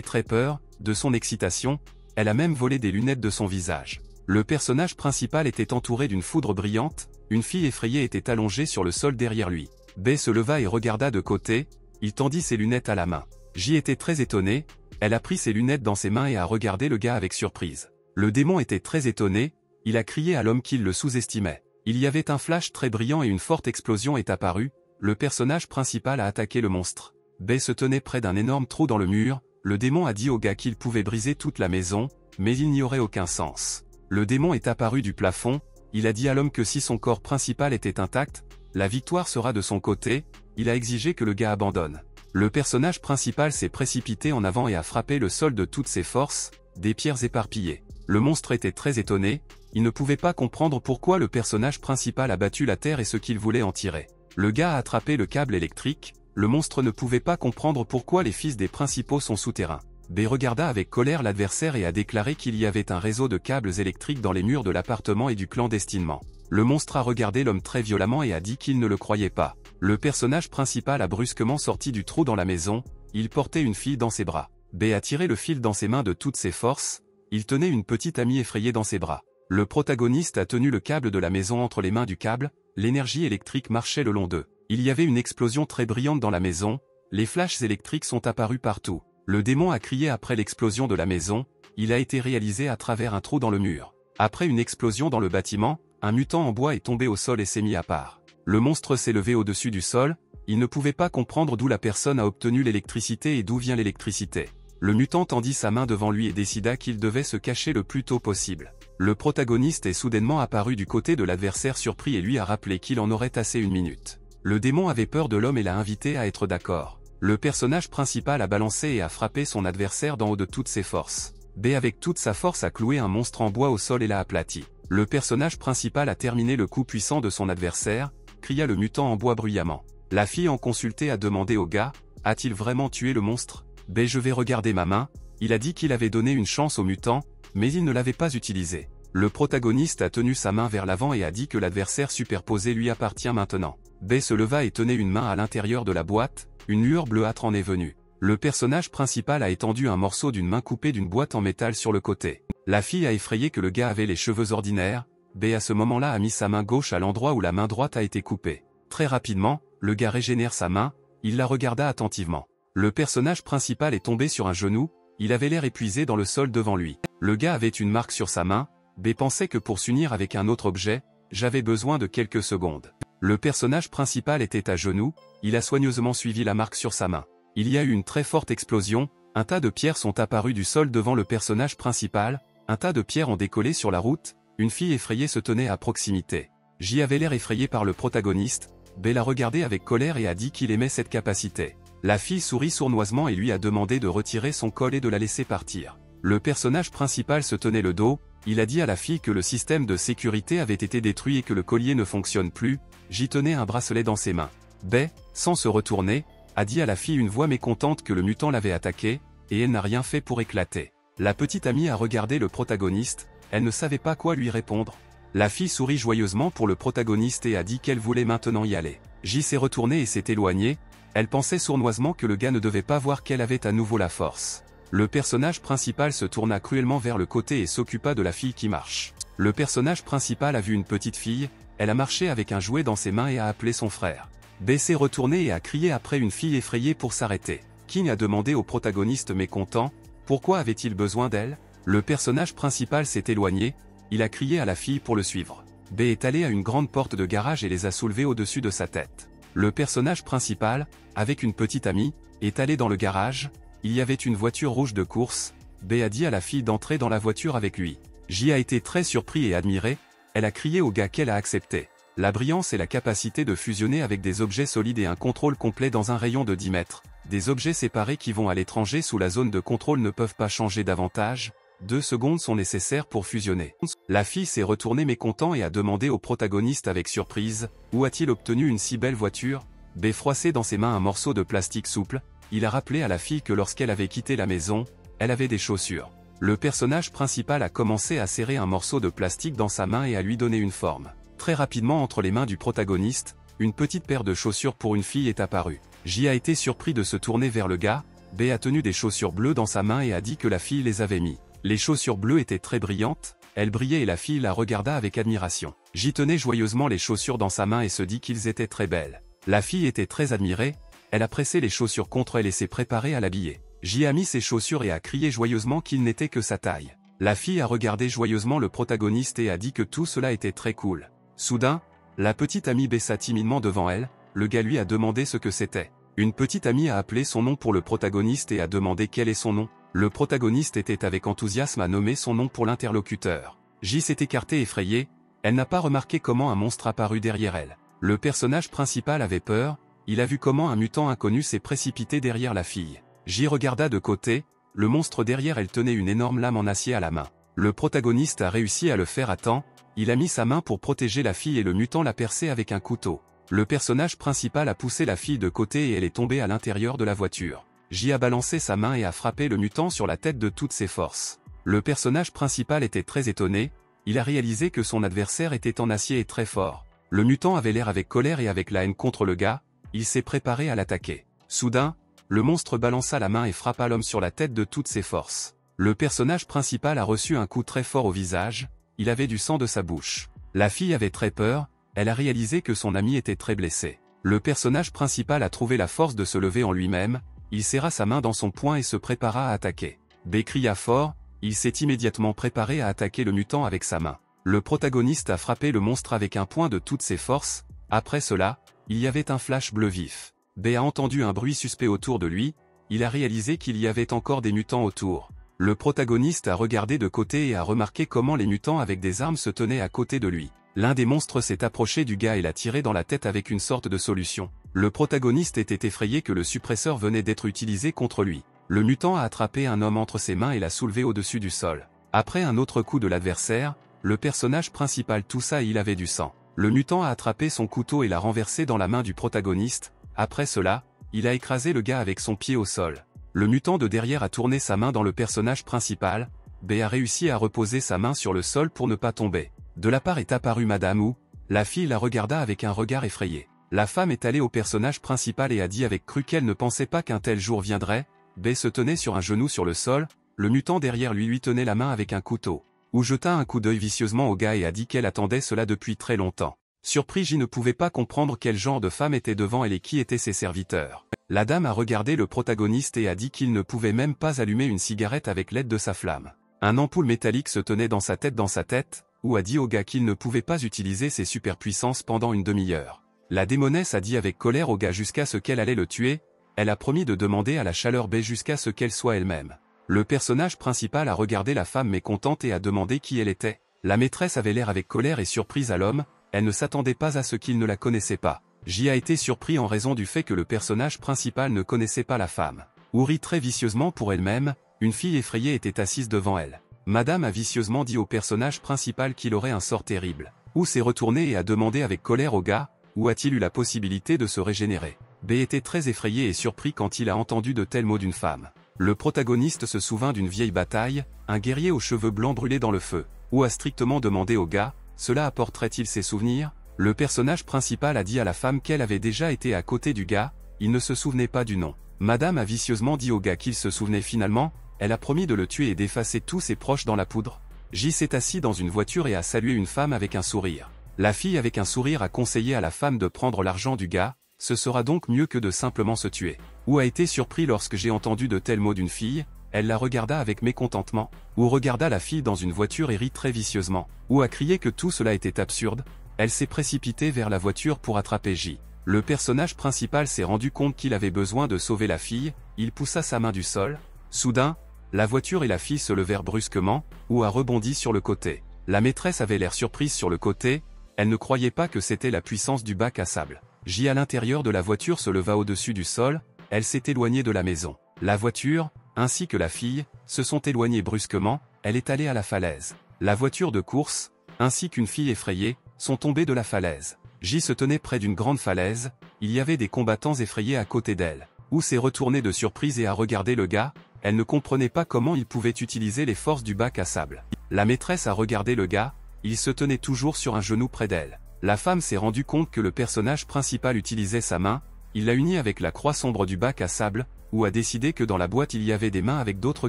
très peur, de son excitation, elle a même volé des lunettes de son visage. Le personnage principal était entouré d'une foudre brillante, une fille effrayée était allongée sur le sol derrière lui. B se leva et regarda de côté, il tendit ses lunettes à la main. J était très étonné, elle a pris ses lunettes dans ses mains et a regardé le gars avec surprise. Le démon était très étonné. Il a crié à l'homme qu'il le sous-estimait. Il y avait un flash très brillant et une forte explosion est apparue. Le personnage principal a attaqué le monstre. B se tenait près d'un énorme trou dans le mur. Le démon a dit au gars qu'il pouvait briser toute la maison, mais il n'y aurait aucun sens. Le démon est apparu du plafond. Il a dit à l'homme que si son corps principal était intact, la victoire sera de son côté. Il a exigé que le gars abandonne. Le personnage principal s'est précipité en avant et a frappé le sol de toutes ses forces, des pierres éparpillées. Le monstre était très étonné. Il ne pouvait pas comprendre pourquoi le personnage principal a battu la terre et ce qu'il voulait en tirer. Le gars a attrapé le câble électrique, le monstre ne pouvait pas comprendre pourquoi les fils des principaux sont souterrains. B regarda avec colère l'adversaire et a déclaré qu'il y avait un réseau de câbles électriques dans les murs de l'appartement et du clandestinement. Le monstre a regardé l'homme très violemment et a dit qu'il ne le croyait pas. Le personnage principal a brusquement sorti du trou dans la maison, il portait une fille dans ses bras. B a tiré le fil dans ses mains de toutes ses forces, il tenait une petite amie effrayée dans ses bras. Le protagoniste a tenu le câble de la maison entre les mains du câble, l'énergie électrique marchait le long d'eux. Il y avait une explosion très brillante dans la maison, les flashs électriques sont apparus partout. Le démon a crié après l'explosion de la maison, il a été réalisé à travers un trou dans le mur. Après une explosion dans le bâtiment, un mutant en bois est tombé au sol et s'est mis à part. Le monstre s'est levé au-dessus du sol, il ne pouvait pas comprendre d'où la personne a obtenu l'électricité et d'où vient l'électricité. Le mutant tendit sa main devant lui et décida qu'il devait se cacher le plus tôt possible. Le protagoniste est soudainement apparu du côté de l'adversaire surpris et lui a rappelé qu'il en aurait assez une minute. Le démon avait peur de l'homme et l'a invité à être d'accord. Le personnage principal a balancé et a frappé son adversaire d'en haut de toutes ses forces. B avec toute sa force a cloué un monstre en bois au sol et l'a aplati. Le personnage principal a terminé le coup puissant de son adversaire, cria le mutant en bois bruyamment. La fille en consulté a demandé au gars, a-t-il vraiment tué le monstre? B je vais regarder ma main, il a dit qu'il avait donné une chance au mutant, mais il ne l'avait pas utilisée. Le protagoniste a tenu sa main vers l'avant et a dit que l'adversaire superposé lui appartient maintenant. B se leva et tenait une main à l'intérieur de la boîte, une lueur bleuâtre en est venue. Le personnage principal a étendu un morceau d'une main coupée d'une boîte en métal sur le côté. La fille a effrayé que le gars avait les cheveux ordinaires. B à ce moment-là a mis sa main gauche à l'endroit où la main droite a été coupée. Très rapidement, le gars régénère sa main, il la regarda attentivement. Le personnage principal est tombé sur un genou, il avait l'air épuisé dans le sol devant lui. Le gars avait une marque sur sa main, B pensait que pour s'unir avec un autre objet, j'avais besoin de quelques secondes. Le personnage principal était à genoux, il a soigneusement suivi la marque sur sa main. Il y a eu une très forte explosion, un tas de pierres sont apparues du sol devant le personnage principal, un tas de pierres ont décollé sur la route, une fille effrayée se tenait à proximité. J avait l'air effrayé par le protagoniste, B l'a regardé avec colère et a dit qu'il aimait cette capacité. La fille sourit sournoisement et lui a demandé de retirer son col et de la laisser partir. Le personnage principal se tenait le dos, il a dit à la fille que le système de sécurité avait été détruit et que le collier ne fonctionne plus, J tenait un bracelet dans ses mains. B, sans se retourner, a dit à la fille une voix mécontente que le mutant l'avait attaqué, et elle n'a rien fait pour éclater. La petite amie a regardé le protagoniste, elle ne savait pas quoi lui répondre. La fille sourit joyeusement pour le protagoniste et a dit qu'elle voulait maintenant y aller. J s'est retournée et s'est éloignée, elle pensait sournoisement que le gars ne devait pas voir qu'elle avait à nouveau la force. Le personnage principal se tourna cruellement vers le côté et s'occupa de la fille qui marche. Le personnage principal a vu une petite fille, elle a marché avec un jouet dans ses mains et a appelé son frère. B s'est retourné et a crié après une fille effrayée pour s'arrêter. King a demandé au protagoniste mécontent, pourquoi avait-il besoin d'elle? Le personnage principal s'est éloigné, il a crié à la fille pour le suivre. B est allé à une grande porte de garage et les a soulevés au-dessus de sa tête. Le personnage principal, avec une petite amie, est allé dans le garage, il y avait une voiture rouge de course, B a dit à la fille d'entrer dans la voiture avec lui. J a été très surpris et admiré, elle a crié au gars qu'elle a accepté. La brillance et la capacité de fusionner avec des objets solides et un contrôle complet dans un rayon de 10 mètres. Des objets séparés qui vont à l'étranger sous la zone de contrôle ne peuvent pas changer davantage, 2 secondes sont nécessaires pour fusionner. La fille s'est retournée mécontent et a demandé au protagoniste avec surprise, où a-t-il obtenu une si belle voiture? B froissait dans ses mains un morceau de plastique souple, il a rappelé à la fille que lorsqu'elle avait quitté la maison, elle avait des chaussures. Le personnage principal a commencé à serrer un morceau de plastique dans sa main et à lui donner une forme. Très rapidement entre les mains du protagoniste, une petite paire de chaussures pour une fille est apparue. J a été surpris de se tourner vers le gars, B a tenu des chaussures bleues dans sa main et a dit que la fille les avait mis. Les chaussures bleues étaient très brillantes, elles brillaient et la fille la regarda avec admiration. J tenait joyeusement les chaussures dans sa main et se dit qu'ils étaient très belles. La fille était très admirée, elle a pressé les chaussures contre elle et s'est préparée à l'habiller. J a mis ses chaussures et a crié joyeusement qu'il n'était que sa taille. La fille a regardé joyeusement le protagoniste et a dit que tout cela était très cool. Soudain, la petite amie baissa timidement devant elle, le gars lui a demandé ce que c'était. Une petite amie a appelé son nom pour le protagoniste et a demandé quel est son nom. Le protagoniste était avec enthousiasme à nommer son nom pour l'interlocuteur. J s'est écartée effrayée, elle n'a pas remarqué comment un monstre apparut derrière elle. Le personnage principal avait peur, il a vu comment un mutant inconnu s'est précipité derrière la fille. J regarda de côté, le monstre derrière elle tenait une énorme lame en acier à la main. Le protagoniste a réussi à le faire à temps, il a mis sa main pour protéger la fille et le mutant l'a percé avec un couteau. Le personnage principal a poussé la fille de côté et elle est tombée à l'intérieur de la voiture. J a balancé sa main et a frappé le mutant sur la tête de toutes ses forces. Le personnage principal était très étonné, il a réalisé que son adversaire était en acier et très fort. Le mutant avait l'air avec colère et avec la haine contre le gars, il s'est préparé à l'attaquer. Soudain, le monstre balança la main et frappa l'homme sur la tête de toutes ses forces. Le personnage principal a reçu un coup très fort au visage, il avait du sang de sa bouche. La fille avait très peur, elle a réalisé que son ami était très blessé. Le personnage principal a trouvé la force de se lever en lui-même, il serra sa main dans son poing et se prépara à attaquer. B cria fort, il s'est immédiatement préparé à attaquer le mutant avec sa main. Le protagoniste a frappé le monstre avec un poing de toutes ses forces, après cela, il y avait un flash bleu vif. B a entendu un bruit suspect autour de lui, il a réalisé qu'il y avait encore des mutants autour. Le protagoniste a regardé de côté et a remarqué comment les mutants avec des armes se tenaient à côté de lui. L'un des monstres s'est approché du gars et l'a tiré dans la tête avec une sorte de solution. Le protagoniste était effrayé que le suppresseur venait d'être utilisé contre lui. Le mutant a attrapé un homme entre ses mains et l'a soulevé au-dessus du sol. Après un autre coup de l'adversaire, le personnage principal toussa et il avait du sang. Le mutant a attrapé son couteau et l'a renversé dans la main du protagoniste. Après cela, il a écrasé le gars avec son pied au sol. Le mutant de derrière a tourné sa main dans le personnage principal. B a réussi à reposer sa main sur le sol pour ne pas tomber. De la part est apparue Madame Wu, la fille la regarda avec un regard effrayé. La femme est allée au personnage principal et a dit avec cru qu'elle ne pensait pas qu'un tel jour viendrait. B se tenait sur un genou sur le sol, le mutant derrière lui tenait la main avec un couteau. Ou jeta un coup d'œil vicieusement au gars et a dit qu'elle attendait cela depuis très longtemps. Surpris, J ne pouvait pas comprendre quel genre de femme était devant elle et qui étaient ses serviteurs. La dame a regardé le protagoniste et a dit qu'il ne pouvait même pas allumer une cigarette avec l'aide de sa flamme. Un ampoule métallique se tenait dans sa tête, ou a dit au gars qu'il ne pouvait pas utiliser ses superpuissances pendant une demi-heure. La démonesse a dit avec colère au gars jusqu'à ce qu'elle allait le tuer, elle a promis de demander à la chaleur B jusqu'à ce qu'elle soit elle-même. Le personnage principal a regardé la femme mécontente et a demandé qui elle était. La maîtresse avait l'air avec colère et surprise à l'homme, elle ne s'attendait pas à ce qu'il ne la connaissait pas. J a été surpris en raison du fait que le personnage principal ne connaissait pas la femme. Ou rit très vicieusement pour elle-même, une fille effrayée était assise devant elle. Madame a vicieusement dit au personnage principal qu'il aurait un sort terrible. Ou s'est retourné et a demandé avec colère au gars, où a-t-il eu la possibilité de se régénérer. B était très effrayé et surpris quand il a entendu de tels mots d'une femme. Le protagoniste se souvint d'une vieille bataille, un guerrier aux cheveux blancs brûlé dans le feu. Ou a strictement demandé au gars, cela apporterait-il ses souvenirs? Le personnage principal a dit à la femme qu'elle avait déjà été à côté du gars, il ne se souvenait pas du nom. Madame a vicieusement dit au gars qu'il se souvenait finalement, elle a promis de le tuer et d'effacer tous ses proches dans la poudre. J s'est assis dans une voiture et a salué une femme avec un sourire. La fille avec un sourire a conseillé à la femme de prendre l'argent du gars, ce sera donc mieux que de simplement se tuer. Ou a été surpris lorsque j'ai entendu de tels mots d'une fille, elle la regarda avec mécontentement, ou regarda la fille dans une voiture et rit très vicieusement, ou a crié que tout cela était absurde, elle s'est précipitée vers la voiture pour attraper J. Le personnage principal s'est rendu compte qu'il avait besoin de sauver la fille, il poussa sa main du sol, soudain, la voiture et la fille se levèrent brusquement, ou a rebondi sur le côté. La maîtresse avait l'air surprise sur le côté, elle ne croyait pas que c'était la puissance du bac à sable. J à l'intérieur de la voiture se leva au-dessus du sol, elle s'est éloignée de la maison. La voiture, ainsi que la fille, se sont éloignés brusquement, elle est allée à la falaise. La voiture de course, ainsi qu'une fille effrayée, sont tombées de la falaise. J se tenait près d'une grande falaise, il y avait des combattants effrayés à côté d'elle. Ou s'est retournée de surprise et a regardé le gars, elle ne comprenait pas comment il pouvait utiliser les forces du bac à sable. La maîtresse a regardé le gars, il se tenait toujours sur un genou près d'elle. La femme s'est rendue compte que le personnage principal utilisait sa main, il l'a unie avec la croix sombre du bac à sable, ou a décidé que dans la boîte il y avait des mains avec d'autres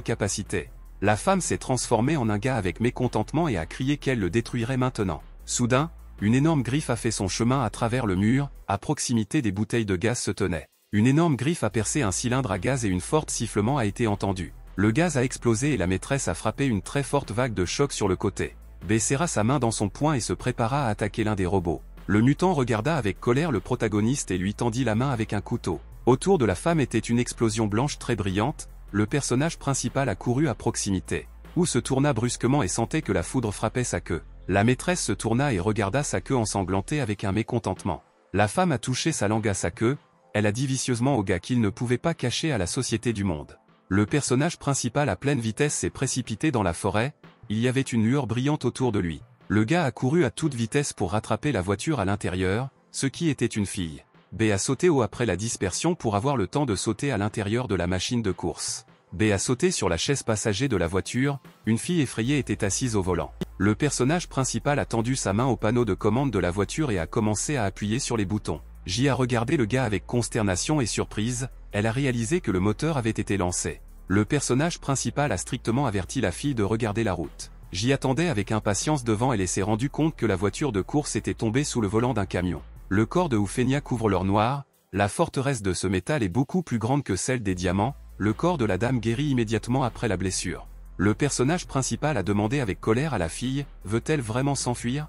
capacités. La femme s'est transformée en un gars avec mécontentement et a crié qu'elle le détruirait maintenant. Soudain, une énorme griffe a fait son chemin à travers le mur, à proximité des bouteilles de gaz se tenaient. Une énorme griffe a percé un cylindre à gaz et une forte sifflement a été entendu. Le gaz a explosé et la maîtresse a frappé une très forte vague de choc sur le côté. B serra sa main dans son poing et se prépara à attaquer l'un des robots. Le mutant regarda avec colère le protagoniste et lui tendit la main avec un couteau. Autour de la femme était une explosion blanche très brillante, le personnage principal a couru à proximité. Ou se tourna brusquement et sentait que la foudre frappait sa queue. La maîtresse se tourna et regarda sa queue ensanglantée avec un mécontentement. La femme a touché sa langue à sa queue, elle a dit vicieusement au gars qu'il ne pouvait pas cacher à la société du monde. Le personnage principal à pleine vitesse s'est précipité dans la forêt, il y avait une lueur brillante autour de lui. Le gars a couru à toute vitesse pour rattraper la voiture à l'intérieur, ce qui était une fille. B a sauté haut après la dispersion pour avoir le temps de sauter à l'intérieur de la machine de course. B a sauté sur la chaise passager de la voiture, une fille effrayée était assise au volant. Le personnage principal a tendu sa main au panneau de commande de la voiture et a commencé à appuyer sur les boutons. J a regardé le gars avec consternation et surprise, elle a réalisé que le moteur avait été lancé. Le personnage principal a strictement averti la fille de regarder la route. J attendait avec impatience devant elle et s'est rendu compte que la voiture de course était tombée sous le volant d'un camion. Le corps de Oufenia couvre l'or noir, la forteresse de ce métal est beaucoup plus grande que celle des diamants, le corps de la dame guérit immédiatement après la blessure. Le personnage principal a demandé avec colère à la fille, veut-elle vraiment s'enfuir?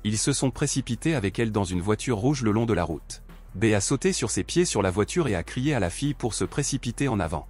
Ils se sont précipités avec elle dans une voiture rouge le long de la route. B a sauté sur ses pieds sur la voiture et a crié à la fille pour se précipiter en avant.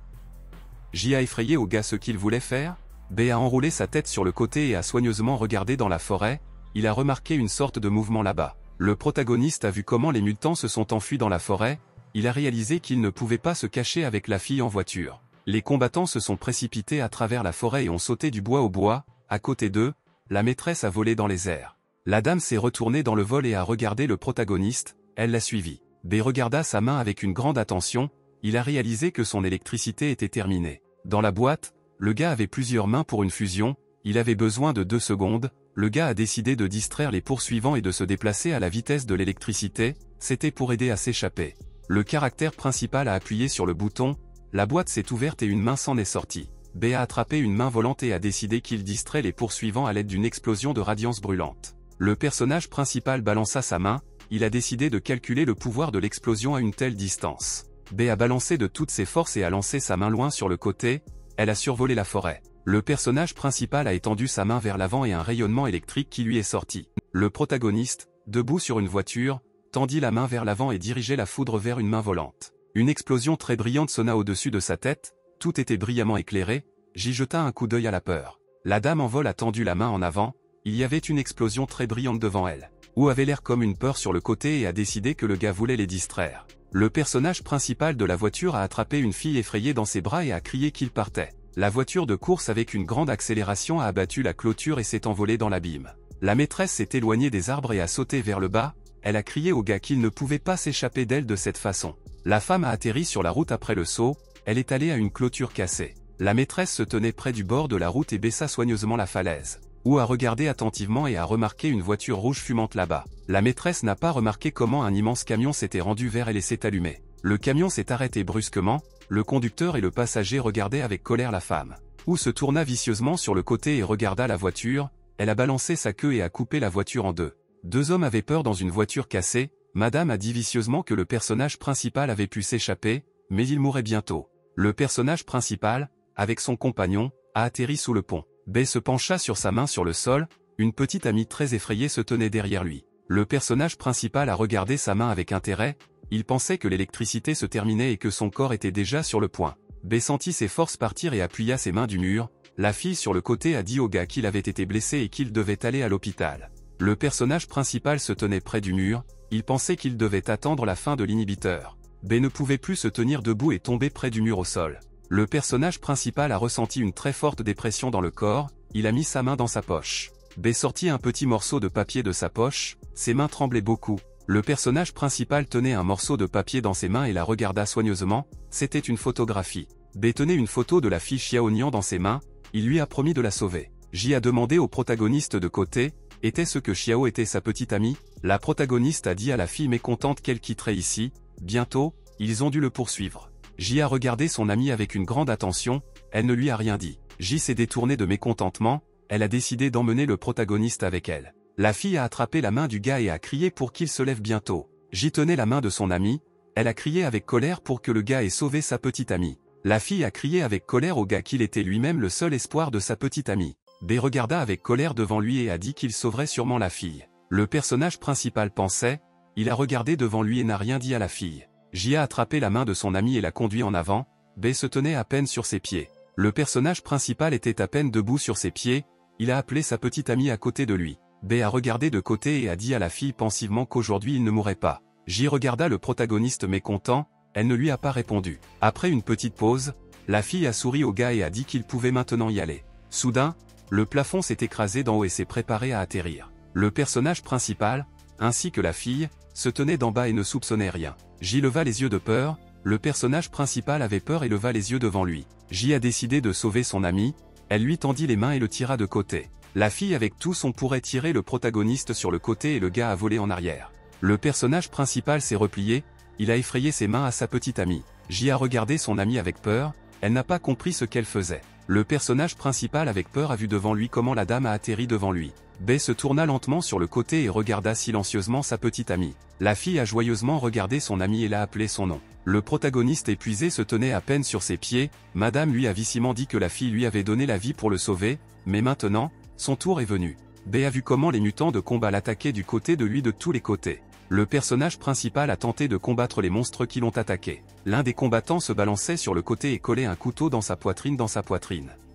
J a effrayé au gars ce qu'il voulait faire. B a enroulé sa tête sur le côté et a soigneusement regardé dans la forêt, il a remarqué une sorte de mouvement là-bas. Le protagoniste a vu comment les mutants se sont enfuis dans la forêt, il a réalisé qu'il ne pouvait pas se cacher avec la fille en voiture. Les combattants se sont précipités à travers la forêt et ont sauté du bois au bois, à côté d'eux, la maîtresse a volé dans les airs. La dame s'est retournée dans le vol et a regardé le protagoniste, elle l'a suivi. B regarda sa main avec une grande attention, il a réalisé que son électricité était terminée. Dans la boîte, le gars avait plusieurs mains pour une fusion, il avait besoin de 2 secondes, le gars a décidé de distraire les poursuivants et de se déplacer à la vitesse de l'électricité, c'était pour aider à s'échapper. Le caractère principal a appuyé sur le bouton, la boîte s'est ouverte et une main s'en est sortie. B a attrapé une main volante et a décidé qu'il distrait les poursuivants à l'aide d'une explosion de radiance brûlante. Le personnage principal balança sa main, il a décidé de calculer le pouvoir de l'explosion à une telle distance. B a balancé de toutes ses forces et a lancé sa main loin sur le côté, elle a survolé la forêt. Le personnage principal a étendu sa main vers l'avant et un rayonnement électrique qui lui est sorti. Le protagoniste, debout sur une voiture, tendit la main vers l'avant et dirigeait la foudre vers une main volante. Une explosion très brillante sonna au-dessus de sa tête, tout était brillamment éclairé, j'y jeta un coup d'œil à la peur. La dame en vol a tendu la main en avant, il y avait une explosion très brillante devant elle. Ou avait l'air comme une peur sur le côté et a décidé que le gars voulait les distraire. Le personnage principal de la voiture a attrapé une fille effrayée dans ses bras et a crié qu'il partait. La voiture de course avec une grande accélération a abattu la clôture et s'est envolée dans l'abîme. La maîtresse s'est éloignée des arbres et a sauté vers le bas, elle a crié au gars qu'il ne pouvait pas s'échapper d'elle de cette façon. La femme a atterri sur la route après le saut, elle est allée à une clôture cassée. La maîtresse se tenait près du bord de la route et baissa soigneusement la falaise. Ou a regardé attentivement et a remarqué une voiture rouge fumante là-bas. La maîtresse n'a pas remarqué comment un immense camion s'était rendu vers elle et s'est allumé. Le camion s'est arrêté brusquement, le conducteur et le passager regardaient avec colère la femme. Ou se tourna vicieusement sur le côté et regarda la voiture, elle a balancé sa queue et a coupé la voiture en deux. Deux hommes avaient peur dans une voiture cassée, madame a dit vicieusement que le personnage principal avait pu s'échapper, mais il mourrait bientôt. Le personnage principal, avec son compagnon, a atterri sous le pont. B se pencha sur sa main sur le sol, une petite amie très effrayée se tenait derrière lui. Le personnage principal a regardé sa main avec intérêt, il pensait que l'électricité se terminait et que son corps était déjà sur le point. B sentit ses forces partir et appuya ses mains du mur, la fille sur le côté a dit au gars qu'il avait été blessé et qu'il devait aller à l'hôpital. Le personnage principal se tenait près du mur, il pensait qu'il devait attendre la fin de l'inhibiteur. B ne pouvait plus se tenir debout et tomber près du mur au sol. Le personnage principal a ressenti une très forte dépression dans le corps, il a mis sa main dans sa poche. B sortit un petit morceau de papier de sa poche, ses mains tremblaient beaucoup. Le personnage principal tenait un morceau de papier dans ses mains et la regarda soigneusement, c'était une photographie. B tenait une photo de la fille Xiao Nian dans ses mains, il lui a promis de la sauver. J a demandé au protagoniste de côté, était-ce que Xiao était sa petite amie? La protagoniste a dit à la fille mécontente qu'elle quitterait ici, bientôt, ils ont dû le poursuivre. J a regardé son amie avec une grande attention, elle ne lui a rien dit. J s'est détournée de mécontentement, elle a décidé d'emmener le protagoniste avec elle. La fille a attrapé la main du gars et a crié pour qu'il se lève bientôt. J tenait la main de son amie, elle a crié avec colère pour que le gars ait sauvé sa petite amie. La fille a crié avec colère au gars qu'il était lui-même le seul espoir de sa petite amie. B regarda avec colère devant lui et a dit qu'il sauverait sûrement la fille. Le personnage principal pensait, il a regardé devant lui et n'a rien dit à la fille. J a attrapé la main de son ami et l'a conduit en avant, B se tenait à peine sur ses pieds. Le personnage principal était à peine debout sur ses pieds, il a appelé sa petite amie à côté de lui. B a regardé de côté et a dit à la fille pensivement qu'aujourd'hui il ne mourrait pas. J regarda le protagoniste mécontent, elle ne lui a pas répondu. Après une petite pause, la fille a souri au gars et a dit qu'il pouvait maintenant y aller. Soudain, le plafond s'est écrasé d'en haut et s'est préparé à atterrir. Le personnage principal, ainsi que la fille, se tenait d'en bas et ne soupçonnait rien. J leva les yeux de peur, le personnage principal avait peur et leva les yeux devant lui. J a décidé de sauver son ami, elle lui tendit les mains et le tira de côté. La fille avec tout son pourrait tirer le protagoniste sur le côté et le gars a volé en arrière. Le personnage principal s'est replié, il a effrayé ses mains à sa petite amie. J a regardé son amie avec peur, elle n'a pas compris ce qu'elle faisait. Le personnage principal avec peur a vu devant lui comment la dame a atterri devant lui. B se tourna lentement sur le côté et regarda silencieusement sa petite amie. La fille a joyeusement regardé son amie et l'a appelé son nom. Le protagoniste épuisé se tenait à peine sur ses pieds, madame lui a viciment dit que la fille lui avait donné la vie pour le sauver, mais maintenant, son tour est venu. B a vu comment les mutants de combat l'attaquaient du côté de lui de tous les côtés. Le personnage principal a tenté de combattre les monstres qui l'ont attaqué. L'un des combattants se balançait sur le côté et collait un couteau dans sa poitrine.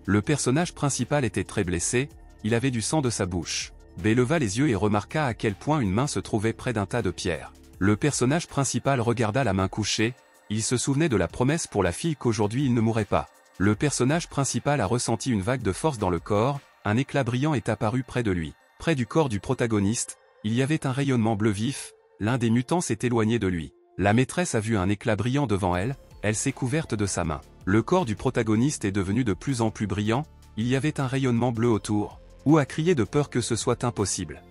Le personnage principal était très blessé, il avait du sang de sa bouche. B leva les yeux et remarqua à quel point une main se trouvait près d'un tas de pierres. Le personnage principal regarda la main couchée, il se souvenait de la promesse pour la fille qu'aujourd'hui il ne mourrait pas. Le personnage principal a ressenti une vague de force dans le corps, un éclat brillant est apparu près de lui. Près du corps du protagoniste, il y avait un rayonnement bleu vif, l'un des mutants s'est éloigné de lui. La maîtresse a vu un éclat brillant devant elle, elle s'est couverte de sa main. Le corps du protagoniste est devenu de plus en plus brillant, il y avait un rayonnement bleu autour. ou a crié de peur que ce soit impossible.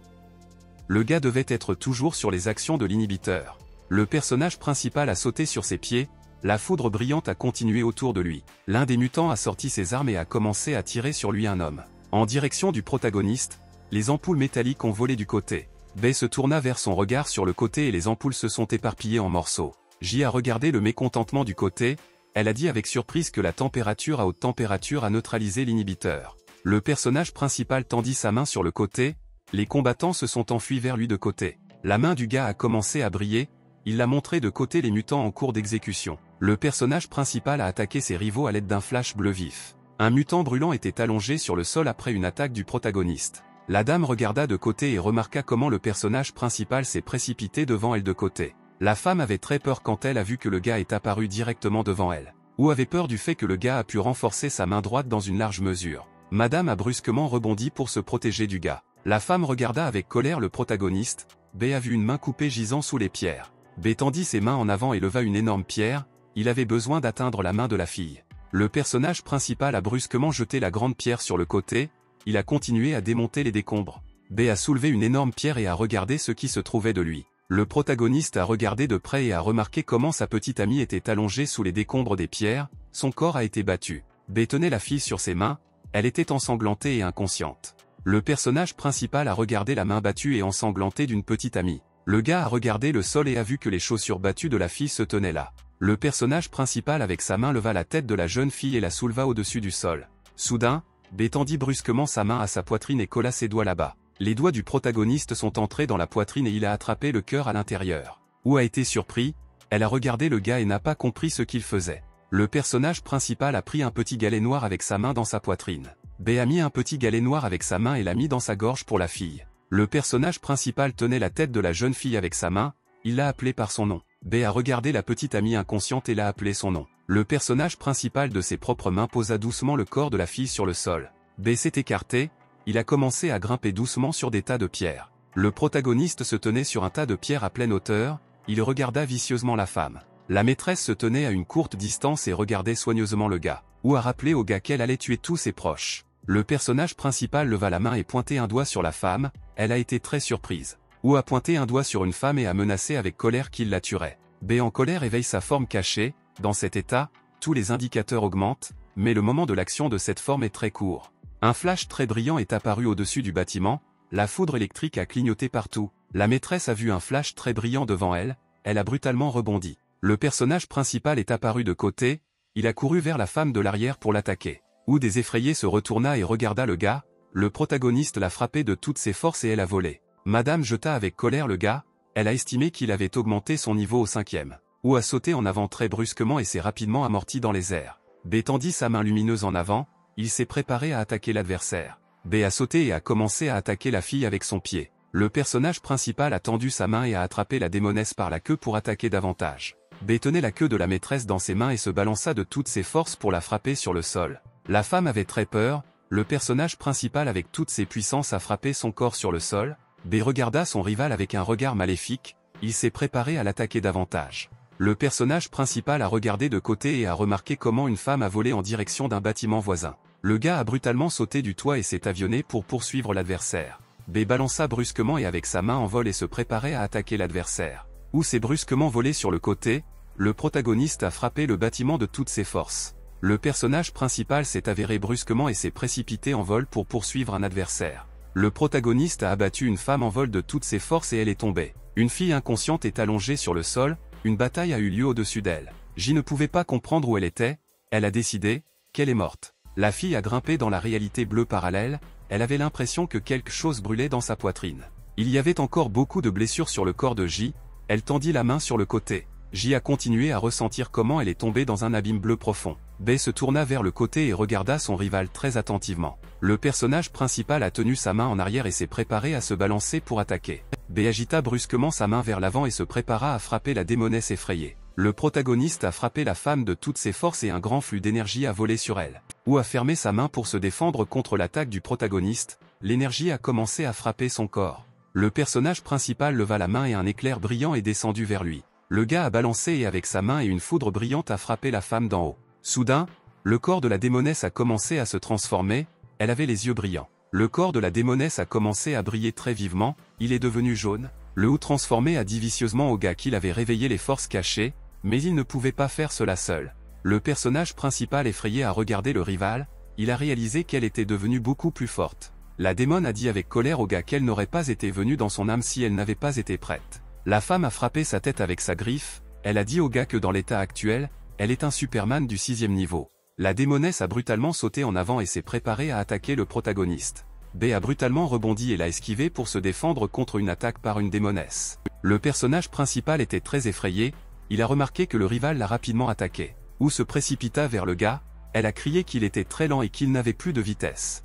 Le gars devait être toujours sur les actions de l'inhibiteur. Le personnage principal a sauté sur ses pieds, la foudre brillante a continué autour de lui. L'un des mutants a sorti ses armes et a commencé à tirer sur lui un homme. En direction du protagoniste, les ampoules métalliques ont volé du côté. B se tourna vers son regard sur le côté et les ampoules se sont éparpillées en morceaux. J a regardé le mécontentement du côté, elle a dit avec surprise que la température à haute température a neutralisé l'inhibiteur. Le personnage principal tendit sa main sur le côté, les combattants se sont enfuis vers lui de côté. La main du gars a commencé à briller, il l'a montré de côté les mutants en cours d'exécution. Le personnage principal a attaqué ses rivaux à l'aide d'un flash bleu vif. Un mutant brûlant était allongé sur le sol après une attaque du protagoniste. La dame regarda de côté et remarqua comment le personnage principal s'est précipité devant elle de côté. La femme avait très peur quand elle a vu que le gars est apparu directement devant elle. Ou avait peur du fait que le gars a pu renforcer sa main droite dans une large mesure. Madame a brusquement rebondi pour se protéger du gars. La femme regarda avec colère le protagoniste, B a vu une main coupée gisant sous les pierres. B tendit ses mains en avant et leva une énorme pierre, il avait besoin d'atteindre la main de la fille. Le personnage principal a brusquement jeté la grande pierre sur le côté, il a continué à démonter les décombres. B a soulevé une énorme pierre et a regardé ce qui se trouvait de lui. Le protagoniste a regardé de près et a remarqué comment sa petite amie était allongée sous les décombres des pierres, son corps a été battu. B tenait la fille sur ses mains, elle était ensanglantée et inconsciente. Le personnage principal a regardé la main battue et ensanglantée d'une petite amie. Le gars a regardé le sol et a vu que les chaussures battues de la fille se tenaient là. Le personnage principal avec sa main leva la tête de la jeune fille et la souleva au-dessus du sol. Soudain, B tendit brusquement sa main à sa poitrine et colla ses doigts là-bas. Les doigts du protagoniste sont entrés dans la poitrine et il a attrapé le cœur à l'intérieur. Ou a été surpris, elle a regardé le gars et n'a pas compris ce qu'il faisait. Le personnage principal a pris un petit galet noir avec sa main dans sa poitrine. B a mis un petit galet noir avec sa main et l'a mis dans sa gorge pour la fille. Le personnage principal tenait la tête de la jeune fille avec sa main, il l'a appelée par son nom. B a regardé la petite amie inconsciente et l'a appelée son nom. Le personnage principal de ses propres mains posa doucement le corps de la fille sur le sol. B s'est écarté, il a commencé à grimper doucement sur des tas de pierres. Le protagoniste se tenait sur un tas de pierres à pleine hauteur, il regarda vicieusement la femme. La maîtresse se tenait à une courte distance et regardait soigneusement le gars. Ou a rappelé au gars qu'elle allait tuer tous ses proches. Le personnage principal leva la main et pointait un doigt sur la femme, elle a été très surprise. Ou a pointé un doigt sur une femme et a menacé avec colère qu'il la tuerait. B en colère éveille sa forme cachée, dans cet état, tous les indicateurs augmentent, mais le moment de l'action de cette forme est très court. Un flash très brillant est apparu au-dessus du bâtiment, la foudre électrique a clignoté partout, la maîtresse a vu un flash très brillant devant elle, elle a brutalement rebondi. Le personnage principal est apparu de côté, il a couru vers la femme de l'arrière pour l'attaquer. Ou déseffrayé se retourna et regarda le gars, le protagoniste l'a frappé de toutes ses forces et elle a volé. Madame jeta avec colère le gars, elle a estimé qu'il avait augmenté son niveau au 5e. Ou a sauté en avant très brusquement et s'est rapidement amorti dans les airs. B tendit sa main lumineuse en avant, il s'est préparé à attaquer l'adversaire. B a sauté et a commencé à attaquer la fille avec son pied. Le personnage principal a tendu sa main et a attrapé la démonesse par la queue pour attaquer davantage. B tenait la queue de la maîtresse dans ses mains et se balança de toutes ses forces pour la frapper sur le sol. La femme avait très peur, le personnage principal avec toutes ses puissances a frappé son corps sur le sol. B regarda son rival avec un regard maléfique, il s'est préparé à l'attaquer davantage. Le personnage principal a regardé de côté et a remarqué comment une femme a volé en direction d'un bâtiment voisin. Le gars a brutalement sauté du toit et s'est avionné pour poursuivre l'adversaire. B balança brusquement et avec sa main en vol et se préparait à attaquer l'adversaire. Ou s'est brusquement volé sur le côté, le protagoniste a frappé le bâtiment de toutes ses forces. Le personnage principal s'est avéré brusquement et s'est précipité en vol pour poursuivre un adversaire. Le protagoniste a abattu une femme en vol de toutes ses forces et elle est tombée. Une fille inconsciente est allongée sur le sol, une bataille a eu lieu au-dessus d'elle. J ne pouvait pas comprendre où elle était, elle a décidé qu'elle est morte. La fille a grimpé dans la réalité bleue parallèle, elle avait l'impression que quelque chose brûlait dans sa poitrine. Il y avait encore beaucoup de blessures sur le corps de J, elle tendit la main sur le côté. J a continué à ressentir comment elle est tombée dans un abîme bleu profond. B se tourna vers le côté et regarda son rival très attentivement. Le personnage principal a tenu sa main en arrière et s'est préparé à se balancer pour attaquer. B agita brusquement sa main vers l'avant et se prépara à frapper la démonesse effrayée. Le protagoniste a frappé la femme de toutes ses forces et un grand flux d'énergie a volé sur elle. Ou a fermé sa main pour se défendre contre l'attaque du protagoniste, l'énergie a commencé à frapper son corps. Le personnage principal leva la main et un éclair brillant est descendu vers lui. Le gars a balancé et avec sa main et une foudre brillante a frappé la femme d'en haut. Soudain, le corps de la démonesse a commencé à se transformer, elle avait les yeux brillants. Le corps de la démonesse a commencé à briller très vivement, il est devenu jaune. Le Wu transformé a dit vicieusement au gars qu'il avait réveillé les forces cachées, mais il ne pouvait pas faire cela seul. Le personnage principal effrayé a regardé le rival, il a réalisé qu'elle était devenue beaucoup plus forte. La démone a dit avec colère au gars qu'elle n'aurait pas été venue dans son âme si elle n'avait pas été prête. La femme a frappé sa tête avec sa griffe, elle a dit au gars que dans l'état actuel, elle est un Superman du 6e niveau. La démonesse a brutalement sauté en avant et s'est préparée à attaquer le protagoniste. B a brutalement rebondi et l'a esquivé pour se défendre contre une attaque par une démonesse. Le personnage principal était très effrayé, il a remarqué que le rival l'a rapidement attaqué. Ou se précipita vers le gars, elle a crié qu'il était très lent et qu'il n'avait plus de vitesse.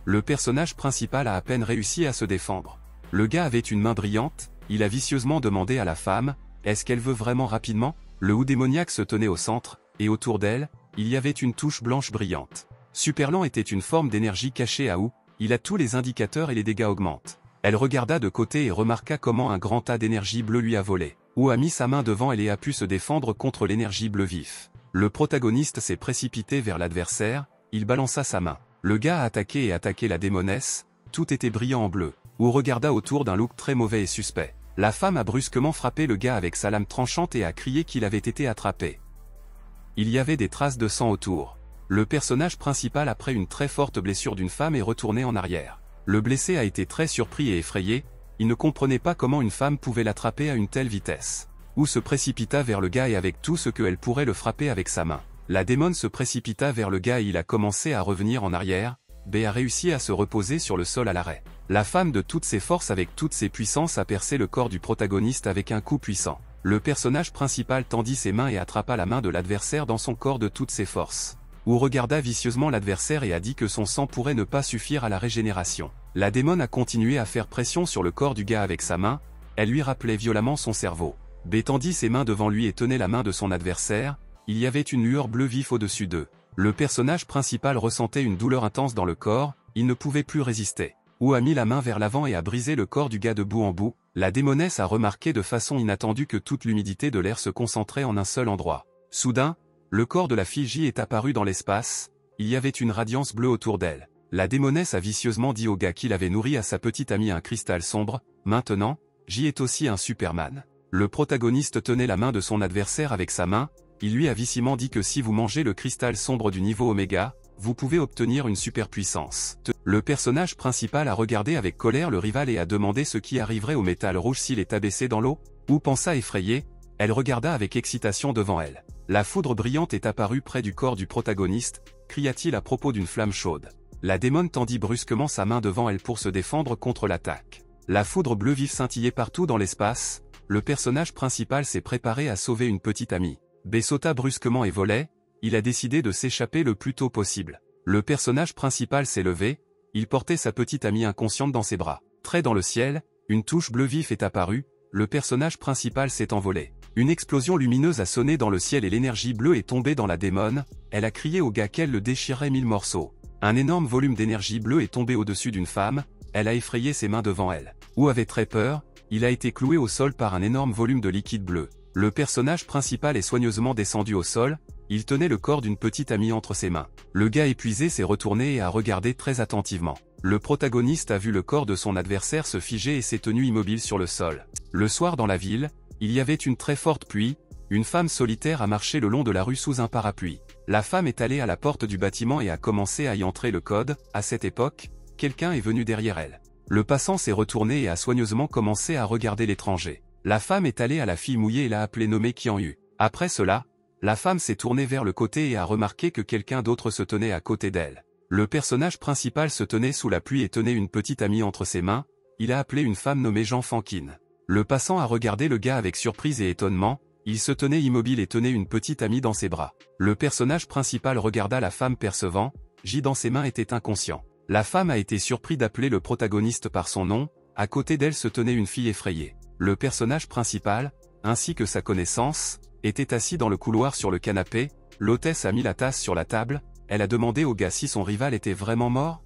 Le personnage principal a à peine réussi à se défendre. Le gars avait une main brillante, il a vicieusement demandé à la femme, est-ce qu'elle veut vraiment rapidement? Le Wu démoniaque se tenait au centre, et autour d'elle, il y avait une touche blanche brillante. Superlan était une forme d'énergie cachée à Wu, il a tous les indicateurs et les dégâts augmentent. Elle regarda de côté et remarqua comment un grand tas d'énergie bleue lui a volé. Wu a mis sa main devant elle et a pu se défendre contre l'énergie bleu vif. Le protagoniste s'est précipité vers l'adversaire, il balança sa main. Le gars a attaqué et attaqué la démonesse, tout était brillant en bleu. Wu regarda autour d'un look très mauvais et suspect. La femme a brusquement frappé le gars avec sa lame tranchante et a crié qu'il avait été attrapé. Il y avait des traces de sang autour. Le personnage principal après une très forte blessure d'une femme est retourné en arrière. Le blessé a été très surpris et effrayé, il ne comprenait pas comment une femme pouvait l'attraper à une telle vitesse. Wu se précipita vers le gars et avec tout ce qu'elle pourrait le frapper avec sa main. La démone se précipita vers le gars et il a commencé à revenir en arrière, B a réussi à se reposer sur le sol à l'arrêt. La femme de toutes ses forces avec toutes ses puissances a percé le corps du protagoniste avec un coup puissant. Le personnage principal tendit ses mains et attrapa la main de l'adversaire dans son corps de toutes ses forces. Wu regarda vicieusement l'adversaire et a dit que son sang pourrait ne pas suffire à la régénération. La démone a continué à faire pression sur le corps du gars avec sa main, elle lui rappelait violemment son cerveau. B tendit ses mains devant lui et tenait la main de son adversaire, il y avait une lueur bleu vif au-dessus d'eux. Le personnage principal ressentait une douleur intense dans le corps, il ne pouvait plus résister. Wu a mis la main vers l'avant et a brisé le corps du gars de bout en bout. La démonesse a remarqué de façon inattendue que toute l'humidité de l'air se concentrait en un seul endroit. Soudain, le corps de la fille J est apparu dans l'espace, il y avait une radiance bleue autour d'elle. La démonesse a vicieusement dit au gars qu'il avait nourri à sa petite amie un cristal sombre, maintenant, J est aussi un Superman. Le protagoniste tenait la main de son adversaire avec sa main, il lui a vicieusement dit que si vous mangez le cristal sombre du niveau Oméga, vous pouvez obtenir une superpuissance. Le personnage principal a regardé avec colère le rival et a demandé ce qui arriverait au métal rouge s'il est abaissé dans l'eau, ou pensa effrayé, elle regarda avec excitation devant elle. La foudre brillante est apparue près du corps du protagoniste, cria-t-il à propos d'une flamme chaude. La démone tendit brusquement sa main devant elle pour se défendre contre l'attaque. La foudre bleu vif scintillait partout dans l'espace, le personnage principal s'est préparé à sauver une petite amie. B sauta brusquement et volait, il a décidé de s'échapper le plus tôt possible. Le personnage principal s'est levé, il portait sa petite amie inconsciente dans ses bras. Très dans le ciel, une touche bleu vif est apparue, le personnage principal s'est envolé. Une explosion lumineuse a sonné dans le ciel et l'énergie bleue est tombée dans la démone, elle a crié au gars qu'elle le déchirait 1000 morceaux. Un énorme volume d'énergie bleue est tombé au-dessus d'une femme, elle a effrayé ses mains devant elle. Wu avait très peur, il a été cloué au sol par un énorme volume de liquide bleu. Le personnage principal est soigneusement descendu au sol, il tenait le corps d'une petite amie entre ses mains. Le gars épuisé s'est retourné et a regardé très attentivement. Le protagoniste a vu le corps de son adversaire se figer et s'est tenu immobile sur le sol. Le soir dans la ville, il y avait une très forte pluie, une femme solitaire a marché le long de la rue sous un parapluie. La femme est allée à la porte du bâtiment et a commencé à y entrer le code. À cette époque, quelqu'un est venu derrière elle. Le passant s'est retourné et a soigneusement commencé à regarder l'étranger. La femme est allée à la fille mouillée et l'a appelée nommée Qianyu. Après cela, la femme s'est tournée vers le côté et a remarqué que quelqu'un d'autre se tenait à côté d'elle. Le personnage principal se tenait sous la pluie et tenait une petite amie entre ses mains, il a appelé une femme nommée Jean Fankin. Le passant a regardé le gars avec surprise et étonnement, il se tenait immobile et tenait une petite amie dans ses bras. Le personnage principal regarda la femme percevant, J dans ses mains était inconscient. La femme a été surprise d'appeler le protagoniste par son nom, à côté d'elle se tenait une fille effrayée. Le personnage principal, ainsi que sa connaissance, était assis dans le couloir sur le canapé, l'hôtesse a mis la tasse sur la table, elle a demandé au gars si son rival était vraiment mort.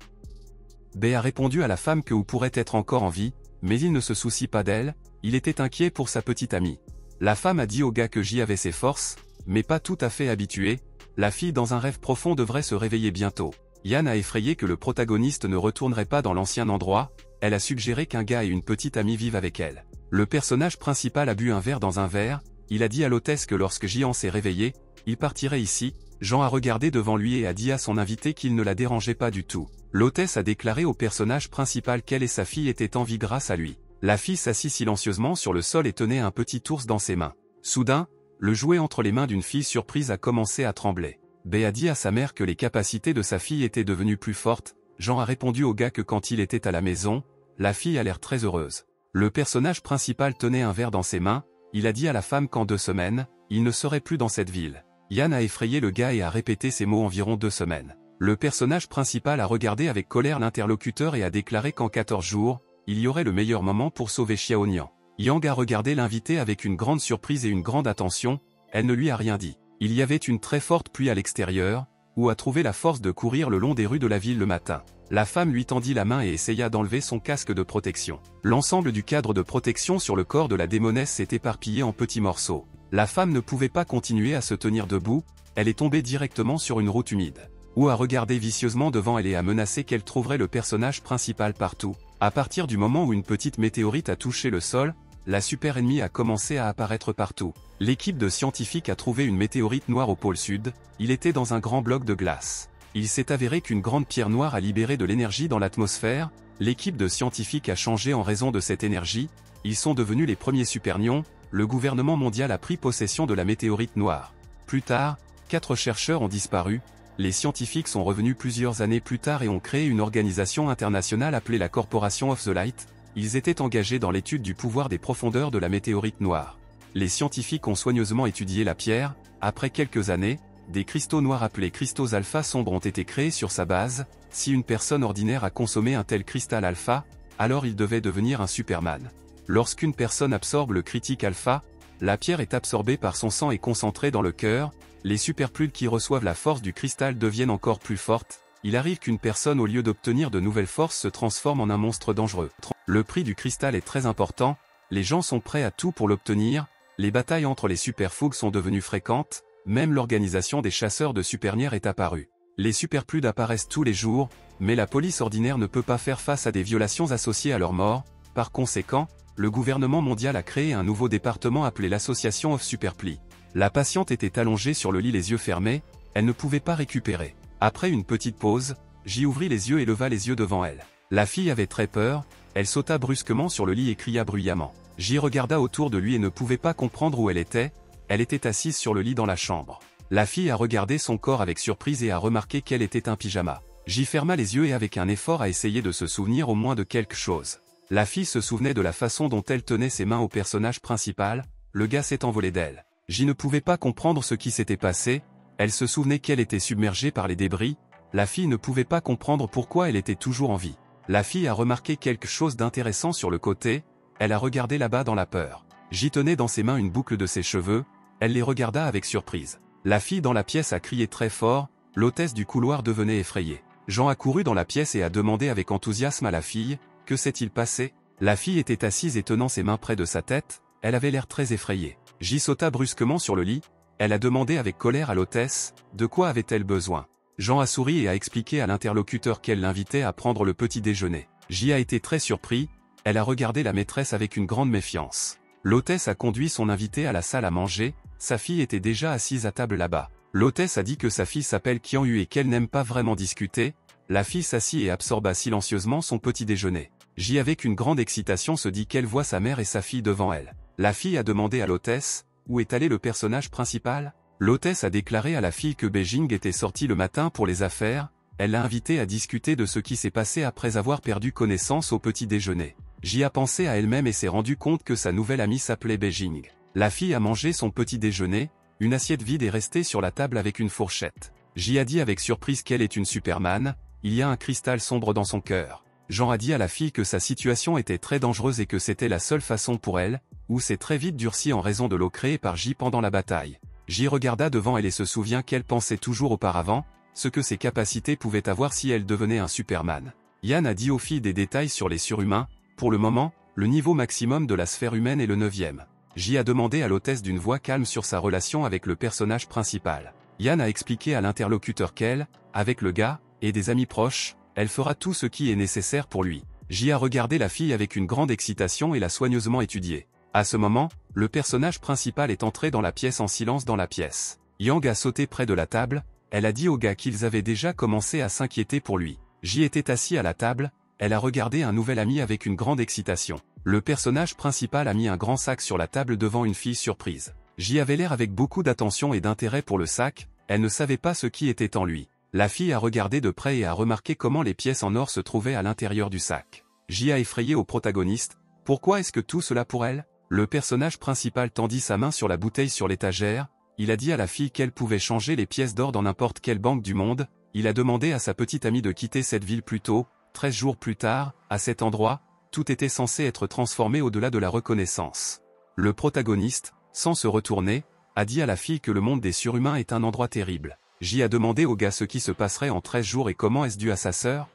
B a répondu à la femme que Wu pourrait être encore en vie, mais il ne se soucie pas d'elle, il était inquiet pour sa petite amie. La femme a dit au gars que J avait ses forces, mais pas tout à fait habitué, la fille dans un rêve profond devrait se réveiller bientôt. Yann a effrayé que le protagoniste ne retournerait pas dans l'ancien endroit, elle a suggéré qu'un gars et une petite amie vivent avec elle. Le personnage principal a bu un verre dans un verre, il a dit à l'hôtesse que lorsque Jian s'est réveillé, il partirait ici. Jean a regardé devant lui et a dit à son invité qu'il ne la dérangeait pas du tout. L'hôtesse a déclaré au personnage principal qu'elle et sa fille étaient en vie grâce à lui. La fille s'assit silencieusement sur le sol et tenait un petit ours dans ses mains. Soudain, le jouet entre les mains d'une fille surprise a commencé à trembler. B a dit à sa mère que les capacités de sa fille étaient devenues plus fortes. Jean a répondu au gars que quand il était à la maison, la fille a l'air très heureuse. Le personnage principal tenait un verre dans ses mains, il a dit à la femme qu'en 2 semaines, il ne serait plus dans cette ville. Yann a effrayé le gars et a répété ces mots environ 2 semaines. Le personnage principal a regardé avec colère l'interlocuteur et a déclaré qu'en 14 jours, il y aurait le meilleur moment pour sauver Xiaonian. Yang a regardé l'invité avec une grande surprise et une grande attention, elle ne lui a rien dit. Il y avait une très forte pluie à l'extérieur, où a trouvé la force de courir le long des rues de la ville le matin. La femme lui tendit la main et essaya d'enlever son casque de protection. L'ensemble du cadre de protection sur le corps de la démonesse s'est éparpillé en petits morceaux. La femme ne pouvait pas continuer à se tenir debout, elle est tombée directement sur une route humide. Ou a regardé vicieusement devant elle et a menacé qu'elle trouverait le personnage principal partout. À partir du moment où une petite météorite a touché le sol, la super ennemie a commencé à apparaître partout. L'équipe de scientifiques a trouvé une météorite noire au pôle sud, il était dans un grand bloc de glace. Il s'est avéré qu'une grande pierre noire a libéré de l'énergie dans l'atmosphère, l'équipe de scientifiques a changé en raison de cette énergie, ils sont devenus les premiers supernions, le gouvernement mondial a pris possession de la météorite noire. Plus tard, 4 chercheurs ont disparu, les scientifiques sont revenus plusieurs années plus tard et ont créé une organisation internationale appelée la Corporation of the Light, ils étaient engagés dans l'étude du pouvoir des profondeurs de la météorite noire. Les scientifiques ont soigneusement étudié la pierre, après quelques années, des cristaux noirs appelés cristaux alpha sombres ont été créés sur sa base, si une personne ordinaire a consommé un tel cristal alpha, alors il devait devenir un Superman. Lorsqu'une personne absorbe le critique alpha, la pierre est absorbée par son sang et concentrée dans le cœur, les superpludes qui reçoivent la force du cristal deviennent encore plus fortes, il arrive qu'une personne au lieu d'obtenir de nouvelles forces se transforme en un monstre dangereux. Le prix du cristal est très important, les gens sont prêts à tout pour l'obtenir, les batailles entre les superfougues sont devenues fréquentes, même l'organisation des chasseurs de supernières est apparue. Les superpludes apparaissent tous les jours, mais la police ordinaire ne peut pas faire face à des violations associées à leur mort, par conséquent, le gouvernement mondial a créé un nouveau département appelé l'Association of Superpli. La patiente était allongée sur le lit les yeux fermés, elle ne pouvait pas récupérer. Après une petite pause, J ouvrit les yeux et leva les yeux devant elle. La fille avait très peur, elle sauta brusquement sur le lit et cria bruyamment. J regarda autour de lui et ne pouvait pas comprendre où elle était assise sur le lit dans la chambre. La fille a regardé son corps avec surprise et a remarqué qu'elle était un pyjama. J ferma les yeux et avec un effort a essayé de se souvenir au moins de quelque chose. La fille se souvenait de la façon dont elle tenait ses mains au personnage principal, le gars s'est envolé d'elle. J ne pouvait pas comprendre ce qui s'était passé, elle se souvenait qu'elle était submergée par les débris, la fille ne pouvait pas comprendre pourquoi elle était toujours en vie. La fille a remarqué quelque chose d'intéressant sur le côté, elle a regardé là-bas dans la peur. J tenait dans ses mains une boucle de ses cheveux, elle les regarda avec surprise. La fille dans la pièce a crié très fort, l'hôtesse du couloir devenait effrayée. Jean a couru dans la pièce et a demandé avec enthousiasme à la fille, « Que s'est-il passé ?» La fille était assise et tenant ses mains près de sa tête, elle avait l'air très effrayée. J sauta brusquement sur le lit, elle a demandé avec colère à l'hôtesse, de quoi avait-elle besoin. Jean a souri et a expliqué à l'interlocuteur qu'elle l'invitait à prendre le petit déjeuner. J a été très surpris, elle a regardé la maîtresse avec une grande méfiance. L'hôtesse a conduit son invité à la salle à manger, sa fille était déjà assise à table là-bas. L'hôtesse a dit que sa fille s'appelle Qian Yu et qu'elle n'aime pas vraiment discuter, la fille s'assit et absorba silencieusement son petit déjeuner. J avec une grande excitation se dit qu'elle voit sa mère et sa fille devant elle. La fille a demandé à l'hôtesse, où est allé le personnage principal ? L'hôtesse a déclaré à la fille que Beijing était sorti le matin pour les affaires, elle l'a invité à discuter de ce qui s'est passé après avoir perdu connaissance au petit déjeuner. J a pensé à elle-même et s'est rendu compte que sa nouvelle amie s'appelait Beijing. La fille a mangé son petit déjeuner, une assiette vide est restée sur la table avec une fourchette. J a dit avec surprise qu'elle est une Superman, il y a un cristal sombre dans son cœur. Jean a dit à la fille que sa situation était très dangereuse et que c'était la seule façon pour elle, ou s'est très vite durci en raison de l'eau créée par J pendant la bataille. J regarda devant elle et se souvient qu'elle pensait toujours auparavant, ce que ses capacités pouvaient avoir si elle devenait un Superman. Yann a dit aux filles des détails sur les surhumains, pour le moment, le niveau maximum de la sphère humaine est le 9e. J a demandé à l'hôtesse d'une voix calme sur sa relation avec le personnage principal. Yann a expliqué à l'interlocuteur qu'elle, avec le gars, et des amis proches, elle fera tout ce qui est nécessaire pour lui. Ji a regardé la fille avec une grande excitation et l'a soigneusement étudiée. À ce moment, le personnage principal est entré dans la pièce en silence dans la pièce. Yang a sauté près de la table, elle a dit aux gars qu'ils avaient déjà commencé à s'inquiéter pour lui. Ji était assis à la table, elle a regardé un nouvel ami avec une grande excitation. Le personnage principal a mis un grand sac sur la table devant une fille surprise. Ji avait l'air avec beaucoup d'attention et d'intérêt pour le sac, elle ne savait pas ce qui était en lui. La fille a regardé de près et a remarqué comment les pièces en or se trouvaient à l'intérieur du sac. Ji a effrayé au protagoniste. Pourquoi est-ce que tout cela pour elle? Le personnage principal tendit sa main sur la bouteille sur l'étagère, il a dit à la fille qu'elle pouvait changer les pièces d'or dans n'importe quelle banque du monde, il a demandé à sa petite amie de quitter cette ville plus tôt, 13 jours plus tard, à cet endroit, tout était censé être transformé au-delà de la reconnaissance. Le protagoniste, sans se retourner, a dit à la fille que le monde des surhumains est un endroit terrible. Ji a demandé au gars ce qui se passerait en 13 jours et comment est-ce dû à sa sœur.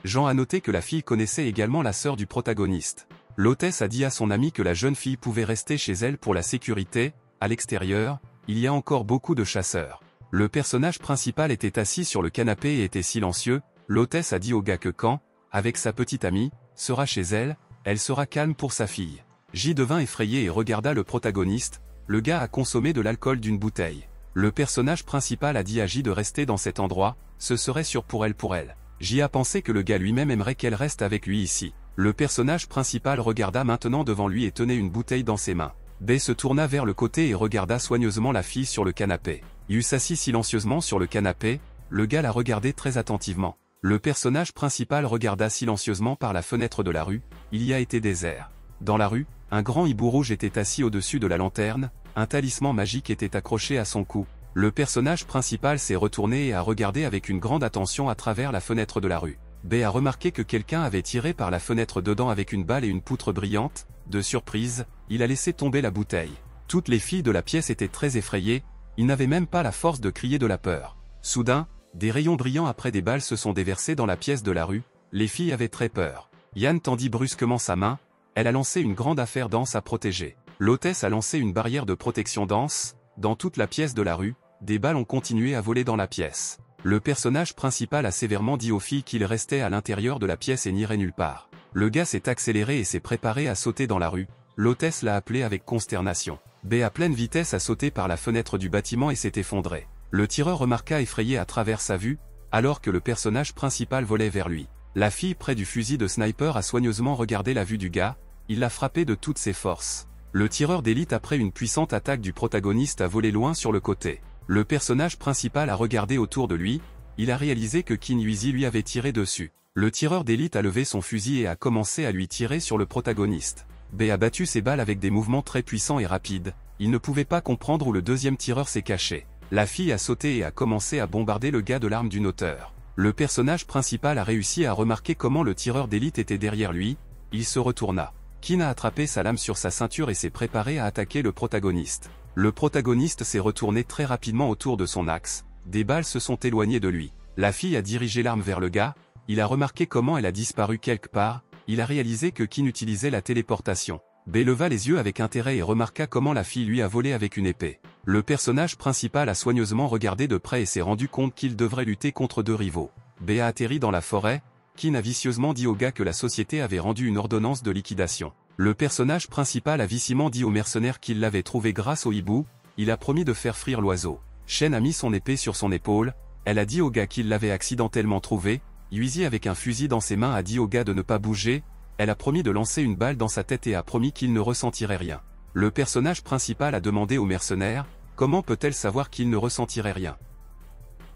Jean a noté que la fille connaissait également la sœur du protagoniste. L'hôtesse a dit à son ami que la jeune fille pouvait rester chez elle pour la sécurité, à l'extérieur, il y a encore beaucoup de chasseurs. Le personnage principal était assis sur le canapé et était silencieux, l'hôtesse a dit au gars que quand, avec sa petite amie, sera chez elle, elle sera calme pour sa fille. Ji devint effrayé et regarda le protagoniste, le gars a consommé de l'alcool d'une bouteille. Le personnage principal a dit à Ji de rester dans cet endroit, ce serait sûr pour elle. Ji a pensé que le gars lui-même aimerait qu'elle reste avec lui ici. Le personnage principal regarda maintenant devant lui et tenait une bouteille dans ses mains. B se tourna vers le côté et regarda soigneusement la fille sur le canapé. Yu s'assit silencieusement sur le canapé, le gars la regardait très attentivement. Le personnage principal regarda silencieusement par la fenêtre de la rue, il y a été désert. Dans la rue, un grand hibou rouge était assis au-dessus de la lanterne, un talisman magique était accroché à son cou. Le personnage principal s'est retourné et a regardé avec une grande attention à travers la fenêtre de la rue. B a remarqué que quelqu'un avait tiré par la fenêtre dedans avec une balle et une poutre brillante. De surprise, il a laissé tomber la bouteille. Toutes les filles de la pièce étaient très effrayées, ils n'avaient même pas la force de crier de la peur. Soudain, des rayons brillants après des balles se sont déversés dans la pièce de la rue, les filles avaient très peur. Yan tendit brusquement sa main, elle a lancé une grande affaire dense à protéger. L'hôtesse a lancé une barrière de protection dense, dans toute la pièce de la rue, des balles ont continué à voler dans la pièce. Le personnage principal a sévèrement dit aux filles qu'il restait à l'intérieur de la pièce et n'irait nulle part. Le gars s'est accéléré et s'est préparé à sauter dans la rue, l'hôtesse l'a appelé avec consternation. B à pleine vitesse a sauté par la fenêtre du bâtiment et s'est effondré. Le tireur remarqua effrayé à travers sa vue, alors que le personnage principal volait vers lui. La fille près du fusil de sniper a soigneusement regardé la vue du gars, il l'a frappé de toutes ses forces. Le tireur d'élite après une puissante attaque du protagoniste a volé loin sur le côté. Le personnage principal a regardé autour de lui, il a réalisé que Qin Yuizi lui avait tiré dessus. Le tireur d'élite a levé son fusil et a commencé à lui tirer sur le protagoniste. B a battu ses balles avec des mouvements très puissants et rapides, il ne pouvait pas comprendre où le deuxième tireur s'est caché. La fille a sauté et a commencé à bombarder le gars de l'arme d'une hauteur. Le personnage principal a réussi à remarquer comment le tireur d'élite était derrière lui, il se retourna. Qin a attrapé sa lame sur sa ceinture et s'est préparé à attaquer le protagoniste. Le protagoniste s'est retourné très rapidement autour de son axe, des balles se sont éloignées de lui. La fille a dirigé l'arme vers le gars, il a remarqué comment elle a disparu quelque part, il a réalisé que Qin utilisait la téléportation. B leva les yeux avec intérêt et remarqua comment la fille lui a volé avec une épée. Le personnage principal a soigneusement regardé de près et s'est rendu compte qu'il devrait lutter contre deux rivaux. B a atterri dans la forêt, Qin a vicieusement dit au gars que la société avait rendu une ordonnance de liquidation. Le personnage principal a vicieusement dit aux mercenaires qu'il l'avait trouvé grâce au hibou, il a promis de faire frire l'oiseau. Shen a mis son épée sur son épaule, elle a dit au gars qu'il l'avait accidentellement trouvé, Yuizi avec un fusil dans ses mains a dit au gars de ne pas bouger, elle a promis de lancer une balle dans sa tête et a promis qu'il ne ressentirait rien. Le personnage principal a demandé aux mercenaires, comment peut-elle savoir qu'il ne ressentirait rien?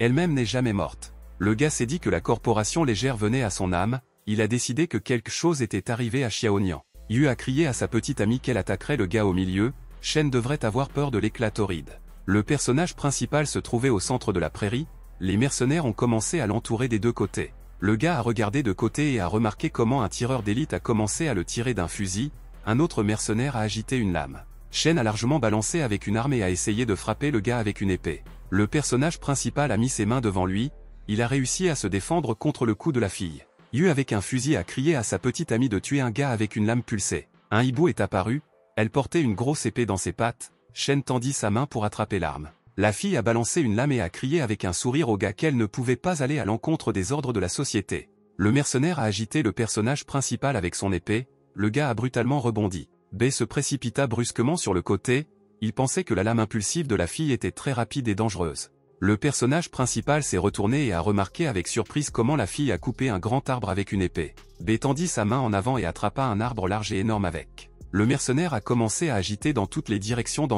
Elle-même n'est jamais morte. Le gars s'est dit que la corporation légère venait à son âme, il a décidé que quelque chose était arrivé à Xiaonian. Yu a crié à sa petite amie qu'elle attaquerait le gars au milieu, Shen devrait avoir peur de l'éclat torride. Le personnage principal se trouvait au centre de la prairie, les mercenaires ont commencé à l'entourer des deux côtés. Le gars a regardé de côté et a remarqué comment un tireur d'élite a commencé à le tirer d'un fusil, un autre mercenaire a agité une lame. Shen a largement balancé avec une arme et a essayé de frapper le gars avec une épée. Le personnage principal a mis ses mains devant lui, il a réussi à se défendre contre le coup de la fille. Yu avec un fusil a crié à sa petite amie de tuer un gars avec une lame pulsée. Un hibou est apparu, elle portait une grosse épée dans ses pattes, Shen tendit sa main pour attraper l'arme. La fille a balancé une lame et a crié avec un sourire au gars qu'elle ne pouvait pas aller à l'encontre des ordres de la société. Le mercenaire a agité le personnage principal avec son épée, le gars a brutalement rebondi. B se précipita brusquement sur le côté, il pensait que la lame impulsive de la fille était très rapide et dangereuse. Le personnage principal s'est retourné et a remarqué avec surprise comment la fille a coupé un grand arbre avec une épée. B tendit sa main en avant et attrapa un arbre large et énorme avec. Le mercenaire a commencé à agiter dans toutes les directions.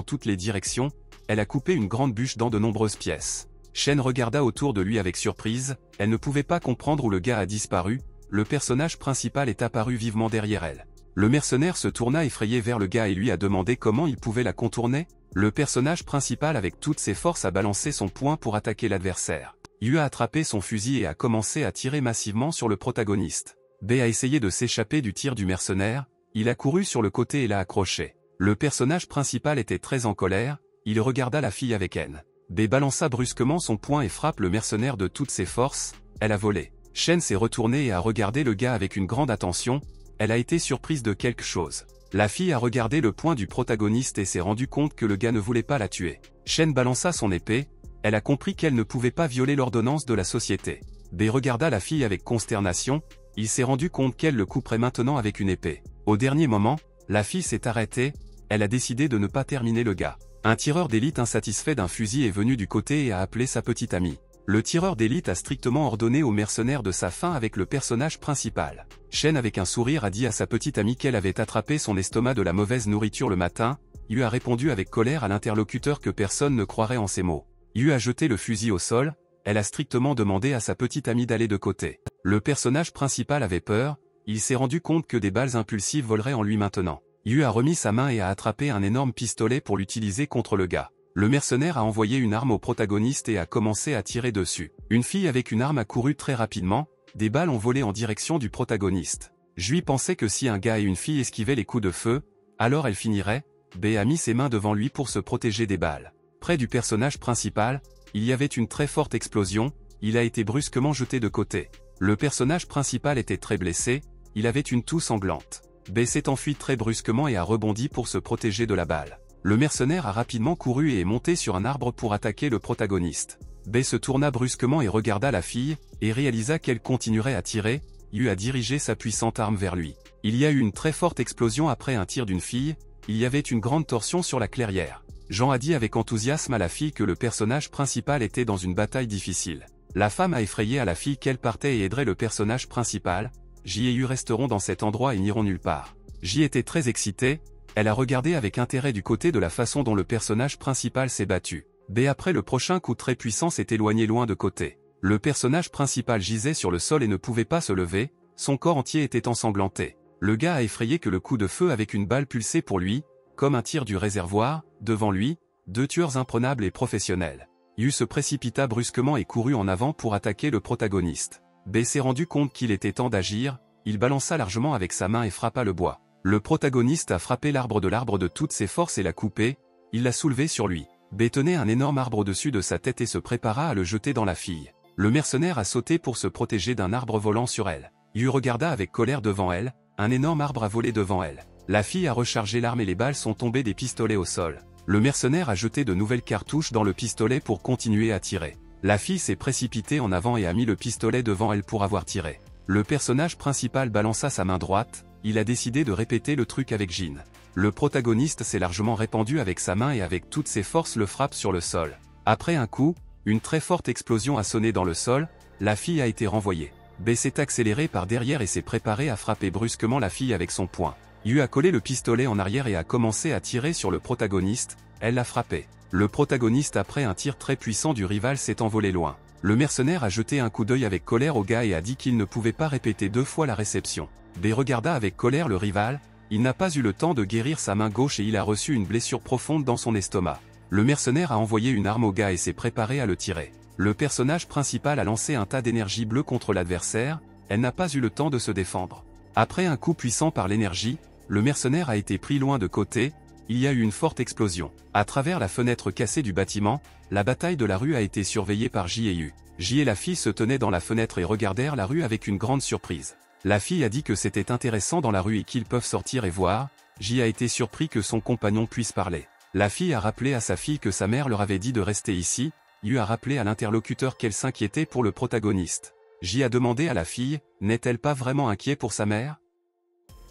Elle a coupé une grande bûche dans de nombreuses pièces. Shen regarda autour de lui avec surprise, elle ne pouvait pas comprendre où le gars a disparu, le personnage principal est apparu vivement derrière elle. Le mercenaire se tourna effrayé vers le gars et lui a demandé comment il pouvait la contourner. Le personnage principal avec toutes ses forces a balancé son poing pour attaquer l'adversaire. Yu a attrapé son fusil et a commencé à tirer massivement sur le protagoniste. B a essayé de s'échapper du tir du mercenaire, il a couru sur le côté et l'a accroché. Le personnage principal était très en colère, il regarda la fille avec haine. B balança brusquement son poing et frappe le mercenaire de toutes ses forces, elle a volé. Shen s'est retournée et a regardé le gars avec une grande attention, elle a été surprise de quelque chose. La fille a regardé le poing du protagoniste et s'est rendu compte que le gars ne voulait pas la tuer. Shen balança son épée, elle a compris qu'elle ne pouvait pas violer l'ordonnance de la société. B regarda la fille avec consternation, il s'est rendu compte qu'elle le couperait maintenant avec une épée. Au dernier moment, la fille s'est arrêtée, elle a décidé de ne pas terminer le gars. Un tireur d'élite insatisfait d'un fusil est venu du côté et a appelé sa petite amie. Le tireur d'élite a strictement ordonné au mercenaire de sa fin avec le personnage principal. Shen avec un sourire a dit à sa petite amie qu'elle avait attrapé son estomac de la mauvaise nourriture le matin, Yu a répondu avec colère à l'interlocuteur que personne ne croirait en ses mots. Yu a jeté le fusil au sol, elle a strictement demandé à sa petite amie d'aller de côté. Le personnage principal avait peur, il s'est rendu compte que des balles impulsives voleraient en lui maintenant. Yu a remis sa main et a attrapé un énorme pistolet pour l'utiliser contre le gars. Le mercenaire a envoyé une arme au protagoniste et a commencé à tirer dessus. Une fille avec une arme a couru très rapidement, des balles ont volé en direction du protagoniste. Jui pensait que si un gars et une fille esquivaient les coups de feu, alors elle finirait. B a mis ses mains devant lui pour se protéger des balles. Près du personnage principal, il y avait une très forte explosion, il a été brusquement jeté de côté. Le personnage principal était très blessé, il avait une toux sanglante. B s'est enfui très brusquement et a rebondi pour se protéger de la balle. Le mercenaire a rapidement couru et est monté sur un arbre pour attaquer le protagoniste. B se tourna brusquement et regarda la fille, et réalisa qu'elle continuerait à tirer, Yu a dirigé sa puissante arme vers lui. Il y a eu une très forte explosion après un tir d'une fille, il y avait une grande torsion sur la clairière. Jean a dit avec enthousiasme à la fille que le personnage principal était dans une bataille difficile. La femme a effrayé à la fille qu'elle partait et aiderait le personnage principal. J et Yu resteront dans cet endroit et n'iront nulle part. J était très excitée, elle a regardé avec intérêt du côté de la façon dont le personnage principal s'est battu. B après le prochain coup très puissant s'est éloigné loin de côté. Le personnage principal gisait sur le sol et ne pouvait pas se lever, son corps entier était ensanglanté. Le gars a effrayé que le coup de feu avec une balle pulsée pour lui, comme un tir du réservoir, devant lui, deux tueurs imprenables et professionnels. Yu se précipita brusquement et courut en avant pour attaquer le protagoniste. B s'est rendu compte qu'il était temps d'agir, il balança largement avec sa main et frappa le bois. Le protagoniste a frappé l'arbre de toutes ses forces et l'a coupé, il l'a soulevé sur lui. B tenait un énorme arbre au-dessus de sa tête et se prépara à le jeter dans la fille. Le mercenaire a sauté pour se protéger d'un arbre volant sur elle. Yu regarda avec colère devant elle, un énorme arbre a volé devant elle. La fille a rechargé l'arme et les balles sont tombées des pistolets au sol. Le mercenaire a jeté de nouvelles cartouches dans le pistolet pour continuer à tirer. La fille s'est précipitée en avant et a mis le pistolet devant elle pour avoir tiré. Le personnage principal balança sa main droite, il a décidé de répéter le truc avec Jin. Le protagoniste s'est largement répandu avec sa main et avec toutes ses forces le frappe sur le sol. Après un coup, une très forte explosion a sonné dans le sol, la fille a été renvoyée. B s'est accéléré par derrière et s'est préparé à frapper brusquement la fille avec son poing. Yu a collé le pistolet en arrière et a commencé à tirer sur le protagoniste, elle l'a frappé. Le protagoniste après un tir très puissant du rival s'est envolé loin. Le mercenaire a jeté un coup d'œil avec colère au gars et a dit qu'il ne pouvait pas répéter deux fois la réception. B regarda avec colère le rival, il n'a pas eu le temps de guérir sa main gauche et il a reçu une blessure profonde dans son estomac. Le mercenaire a envoyé une arme au gars et s'est préparé à le tirer. Le personnage principal a lancé un tas d'énergie bleue contre l'adversaire, elle n'a pas eu le temps de se défendre. Après un coup puissant par l'énergie, le mercenaire a été pris loin de côté, il y a eu une forte explosion. À travers la fenêtre cassée du bâtiment, la bataille de la rue a été surveillée par J et Yu. J et la fille se tenaient dans la fenêtre et regardèrent la rue avec une grande surprise. La fille a dit que c'était intéressant dans la rue et qu'ils peuvent sortir et voir. J a été surpris que son compagnon puisse parler. La fille a rappelé à sa fille que sa mère leur avait dit de rester ici. Yu a rappelé à l'interlocuteur qu'elle s'inquiétait pour le protagoniste. Ji a demandé à la fille, n'est-elle pas vraiment inquiet pour sa mère?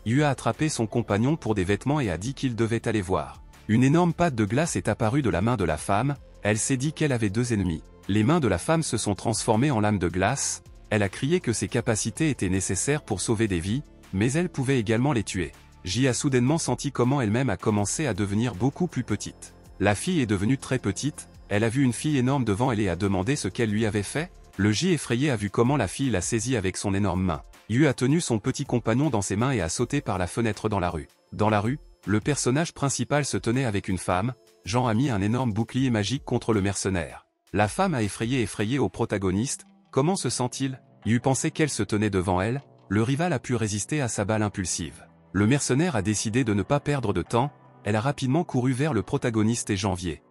Yu a attrapé son compagnon pour des vêtements et a dit qu'il devait aller voir. Une énorme pâte de glace est apparue de la main de la femme, elle s'est dit qu'elle avait 2 ennemis. Les mains de la femme se sont transformées en lames de glace, elle a crié que ses capacités étaient nécessaires pour sauver des vies, mais elle pouvait également les tuer. Ji a soudainement senti comment elle-même a commencé à devenir beaucoup plus petite. La fille est devenue très petite, elle a vu une fille énorme devant elle et a demandé ce qu'elle lui avait fait. Le Ji effrayé a vu comment la fille l'a saisie avec son énorme main. Yu a tenu son petit compagnon dans ses mains et a sauté par la fenêtre dans la rue. Dans la rue, le personnage principal se tenait avec une femme. Jean a mis un énorme bouclier magique contre le mercenaire. La femme a effrayé au protagoniste. Comment se sent-il? Yu pensait qu'elle se tenait devant elle. Le rival a pu résister à sa balle impulsive. Le mercenaire a décidé de ne pas perdre de temps. Elle a rapidement couru vers le protagoniste et Janvier.